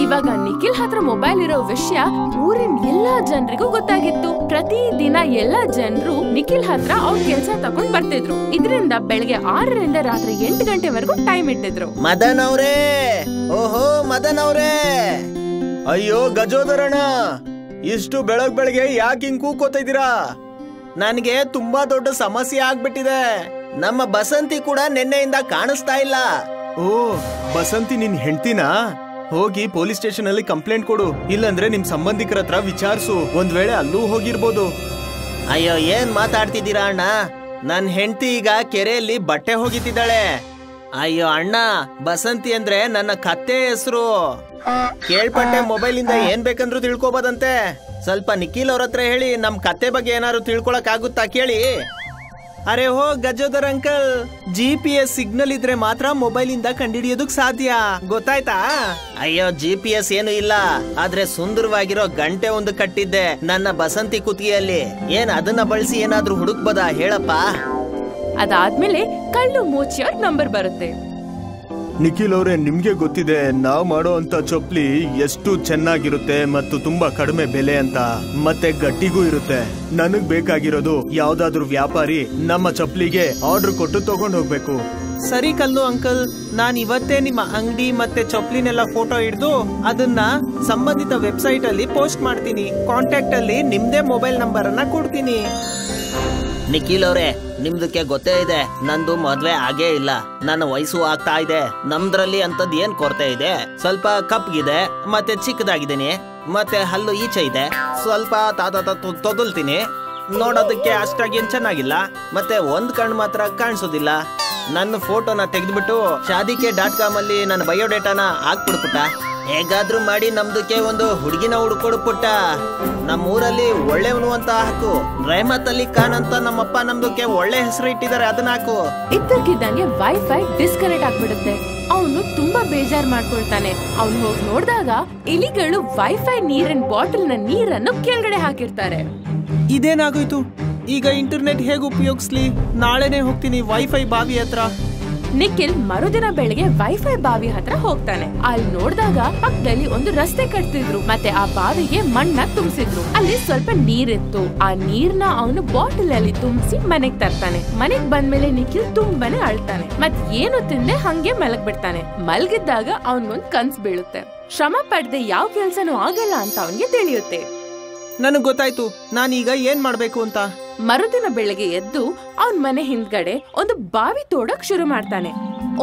ಇವಾಗ ನಿಖಿಲ್ ಹತ್ರ ಮೊಬೈಲ್ ಇರೋ ವಿಷಯ ಊರಿನ ಎಲ್ಲಾ ಜನರಿಗೂ ಗೊತ್ತಾಗಿತ್ತು. ಪ್ರತಿ ದಿನ ಎಲ್ಲಾ ಜನರು ನಿಖಿಲ್ ಹತ್ರ ಅವ್ರ ಕೆಲ್ಸ ತಗೊಂಡ್ ಬರ್ತಿದ್ರು. ಇದರಿಂದ ಬೆಳಗ್ಗೆ 6ರಿಂದ ರಾತ್ರಿ 8 ಗಂಟೆವರೆಗೂ ಟೈಮ್ ಇಟ್ಟಿದ್ರು. ಮದನ್ ಅವ್ರೇ, ಓಹೋ ಮದನ್ ಅವ್ರೇ. ಅಯ್ಯೋ ಗಜೋದರಣ್ಣ, ಇಷ್ಟು ಬೆಳಗ್ಗೆ ಯಾಕೆ ಹಿಂಗ್ ಕೂಕೋತಾ ಇದೀರಾ? ನನಗೆ ತುಂಬಾ ದೊಡ್ಡ ಸಮಸ್ಯೆ ಆಗ್ಬಿಟ್ಟಿದೆ. ನಮ್ಮ ಬಸಂತಿ ಕೂಡ ನಿನ್ನೆಯಿಂದ ಕಾಣಿಸ್ತಾ ಇಲ್ಲ. ಓ, ಬಸಂತಿ ನಿನ್ ಹೆಂಡ್ತಿನಾ? ಹೋಗಿ ಪೊಲೀಸ್ ಸ್ಟೇಷನ್ ಅಲ್ಲಿ ಕಂಪ್ಲೇಂಟ್ ಕೊಡು. ಇಲ್ಲಂದ್ರೆ ನಿಮ್ ಸಂಬಂಧಿಕರ ಹತ್ರ ವಿಚಾರಿಸು. ಒಂದ್ ವೇಳೆ ಅಲ್ಲೂ ಹೋಗಿರ್ಬೋದು. ಅಯ್ಯೋ, ಏನ್ ಮಾತಾಡ್ತಿದ್ದೀರಾ ಅಣ್ಣ? ನನ್ ಹೆಂಡತಿ ಈಗ ಕೆರೆಯಲ್ಲಿ ಬಟ್ಟೆ ಹೋಗಿತಿದ್ದಾಳೆ. ಅಯ್ಯೋ ಅಣ್ಣ, ಬಸಂತಿ ಅಂದ್ರೆ ನನ್ನ ಕತ್ತೆ ಹೆಸರು. ಕೇಳ್ಪಟ್ಟೆ ಮೊಬೈಲ್ ಇಂದ ಏನ್ ಬೇಕಂದ್ರೂ ತಿಳ್ಕೊಬೋದಂತೆ. ಸ್ವಲ್ಪ ನಿಖಿಲ್ ಅವ್ರ ಹತ್ರ ಹೇಳಿ ನಮ್ ಕತ್ತೆ ಬಗ್ಗೆ ಏನಾದ್ರು ತಿಳ್ಕೊಳಕ್ ಆಗುತ್ತಾ ಕೇಳಿ. ಅರೆ ಹೋ ಗಜೋದರ್ ಅಂಕಲ್, GPS ಸಿಗ್ನಲ್ ಇದ್ರೆ ಮಾತ್ರ ಮೊಬೈಲ್ ಇಂದ ಕಂಡಿಡಿಯೋದಕ್ ಸಾಧ್ಯ, ಗೊತ್ತಾಯ್ತಾ? ಅಯ್ಯೋ, GPS ಏನು ಇಲ್ಲ, ಆದ್ರೆ ಸುಂದರವಾಗಿರೋ ಗಂಟೆ ಒಂದು ಕಟ್ಟಿದ್ದೆ ನನ್ನ ಬಸಂತಿ ಕುತ್ತಿಗೆಯಲ್ಲಿ. ಏನ್ ಅದನ್ನ ಬಳಸಿ ಏನಾದ್ರೂ ಹುಡುಕ್ಬೋದ ಹೇಳಪ್ಪ? ಅದಾದ್ಮೇಲೆ ಕಳ್ಳು ಮೂಚಿಯ ನಂಬರ್ ಬರುತ್ತೆ. ನಿಖಿಲ್ ಅವ್ರೆ, ನಿಮ್ಗೆ ಗೊತ್ತಿದೆ ನಾವ್ ಮಾಡೋ ಅಂತ ಚೊಪ್ಲಿ ಎಷ್ಟು ಚೆನ್ನಾಗಿರುತ್ತೆ ಮತ್ತು ತುಂಬಾ ಕಡಿಮೆ ಬೆಲೆ ಅಂತ, ಮತ್ತೆ ಗಟ್ಟಿಗೂ ಇರುತ್ತೆ. ನನಗ್ ಬೇಕಾಗಿರೋದು ಯಾವ್ದಾದ್ರು ವ್ಯಾಪಾರಿ ನಮ್ಮ ಚಪ್ಲಿಗೆ ಆರ್ಡರ್ ಕೊಟ್ಟು ತಗೊಂಡ್ ಹೋಗ್ಬೇಕು. ಸರಿ ಕಲ್ಲು ಅಂಕಲ್, ನಾನ್ ಇವತ್ತೇ ನಿಮ್ಮ ಅಂಗಡಿ ಮತ್ತೆ ಚೊಪ್ಲಿನೆಲ್ಲ ಫೋಟೋ ಹಿಡಿದು ಅದನ್ನ ಸಂಬಂಧಿತ ವೆಬ್ಸೈಟ್ ಅಲ್ಲಿ ಪೋಸ್ಟ್ ಮಾಡ್ತೀನಿ. ಕಾಂಟ್ಯಾಕ್ಟ್ ಅಲ್ಲಿ ನಿಮ್ದೇ ಮೊಬೈಲ್ ನಂಬರ್ ಅನ್ನ ಕೊಡ್ತೀನಿ. ನಿಖಿಲ್ ಅವ್ರೆ, ನಿಮ್ದಕ್ಕೆ ಗೊತ್ತೇ ಇದೆ, ನಂದು ಮದ್ವೆ ಆಗೇ ಇಲ್ಲ. ನನ್ನ ವಯಸ್ಸು ಆಗ್ತಾ ಇದೆ. ನಮ್ದ್ರಲ್ಲಿ ಅಂತದ್ ಏನ್ ಕೊರತೆ ಇದೆ? ಸ್ವಲ್ಪ ಕಪ್ಗಿದೆ, ಮತ್ತೆ ಚಿಕ್ಕದಾಗಿದ್ದೀನಿ, ಮತ್ತೆ ಹಲ್ಲು ಈಚೆ ಇದೆ, ಸ್ವಲ್ಪ ತೊದಲ್ತೀನಿ. ನೋಡೋದಕ್ಕೆ ಅಷ್ಟಾಗಿ ಏನ್ ಚೆನ್ನಾಗಿಲ್ಲ, ಮತ್ತೆ ಒಂದ್ ಕಣ್ಣು ಮಾತ್ರ ಕಾಣಿಸೋದಿಲ್ಲ. ನನ್ನ ಫೋಟೋನ ತೆಗೆದ್ಬಿಟ್ಟು ಶಾದಿಕೆ.com ಅಲ್ಲಿ ನನ್ನ ಬಯೋಡೇಟಾನ ಹಾಕ್ಬಿಡ್ಪುಟ್ಟ. ಹೇಗಾದ್ರೂ ಮಾಡಿ ನಮ್ದಕ್ಕೆ ಒಂದು ಹುಡುಗಿನ ಹುಡ್ಕೊಡು ಪುಟ್ಟ. ನಮ್ಮೂರಲ್ಲಿ ಒಳ್ಳೆಯವನು ಅಂತ ಹಾಕು. ರೆಹಮತ್ ಅಲಿ ಖಾನ್ ಅಂತ ನಮ್ಮಪ್ಪ ನಮ್ದಕ್ಕೆ ಒಳ್ಳೆ ಹೆಸರು ಇಟ್ಟಿದ್ದಾರೆ, ಅದನ್ನ ಹಾಕು. ಇದ್ದಕ್ಕಿದ್ದಂಗೆ ವೈಫೈ ಡಿಸ್ಕನೆಕ್ಟ್ ಆಗ್ಬಿಡುತ್ತೆ. ಅವನು ತುಂಬಾ ಬೇಜಾರ್ ಮಾಡ್ಕೊಳ್ತಾನೆ. ಅವ್ನು ಹೋಗಿ ನೋಡಿದಾಗ ಇಲಿಗಳು ವೈಫೈ ನೀರಿನ ಬಾಟಲ್ ನ ನೀರನ್ನು ಕೆಳಗಡೆ ಹಾಕಿರ್ತಾರೆ. ಇದೇನಾಗೋಯ್ತು? ಈಗ ಇಂಟರ್ನೆಟ್ ಹೇಗೆ ಉಪಯೋಗಿಸ್ಲಿ? ನಾಳೆನೆ ಹೋಗ್ತೀನಿ ವೈಫೈ ಬಾವಿ ಹತ್ರ. ನಿಖಿಲ್ ಮರುದಿನ ಬೆಳಿಗ್ಗೆ ವೈಫೈ ಬಾವಿ ಹತ್ರ ಹೋಗ್ತಾನೆ. ಅಲ್ಲಿ ನೋಡಿದಾಗ ಪಕ್ಕದಲ್ಲಿ ಒಂದು ರಸ್ತೆ ಕಟ್ತಿದ್ರು ಮತ್ತೆ ಆ ಬಾವಿಗೆ ಮಣ್ಣ ತುಂಬಿಸಿದ್ರು. ಅಲ್ಲಿ ಸ್ವಲ್ಪ ನೀರಿತ್ತು. ಆ ನೀರ್ನ ಅವನು ಬಾಟಲ್ ಅಲ್ಲಿ ತುಂಬಿಸಿ ಮನೆಗ್ ತರ್ತಾನೆ. ಮನೆಗ್ ಬಂದ್ಮೇಲೆ ನಿಖಿಲ್ ತುಂಬಾನೇ ಅಳ್ತಾನೆ. ಮತ್ ಏನು ತಿಂದೆ ಹಂಗೆ ಮಲಗ್ ಬಿಡ್ತಾನೆ. ಮಲಗಿದ್ದಾಗ ಅವನ್ಗೊಂದ್ ಕನ್ಸ್ ಬೀಳುತ್ತೆ. ಶ್ರಮ ಪಡದೆ ಯಾವ ಕೆಲ್ಸನೂ ಆಗಲ್ಲ ಅಂತ ಅವನ್ಗೆ ತಿಳಿಯುತ್ತೆ. ನನಗ್ ಗೊತ್ತಾಯ್ತು, ನಾನೀಗ ಏನ್ ಮಾಡ್ಬೇಕು ಅಂತ. ಮರುದಿನ ಬೆಳಗ್ಗೆ ಎದ್ದು ಅವನ್ ಮನೆ ಹಿಂದ್ಗಡೆ ಒಂದು ಬಾವಿ ತೋಡಕ್ ಶುರು ಮಾಡ್ತಾನೆ.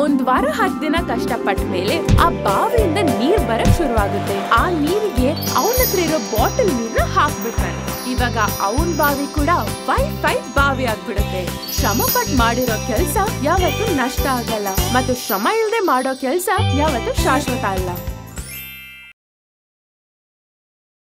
1 ವಾರ 10 ದಿನ ಕಷ್ಟಪಟ್ಟ ಮೇಲೆ ಆ ಬಾವಿಯಿಂದ ನೀರ್ ಬರಕ್ ಶುರುವಾಗುತ್ತೆ. ಆ ನೀರಿಗೆ ಅವನ ಹತ್ರ ಇರೋ ಬಾಟಲ್ ನೀರ್ನ ಹಾಕ್ಬಿಡ್ತಾನೆ. ಇವಾಗ ಅವನ್ ಬಾವಿ ಕೂಡ ವೈಫೈ ಬಾವಿ ಆಗ್ಬಿಡುತ್ತೆ. ಶ್ರಮ ಪಟ್ ಮಾಡಿರೋ ಕೆಲ್ಸ ಯಾವತ್ತೂ ನಷ್ಟ ಆಗಲ್ಲ ಮತ್ತು ಶ್ರಮ ಇಲ್ದೆ ಮಾಡೋ ಕೆಲ್ಸ ಯಾವತ್ತೂ ಶಾಶ್ವತ ಅಲ್ಲ.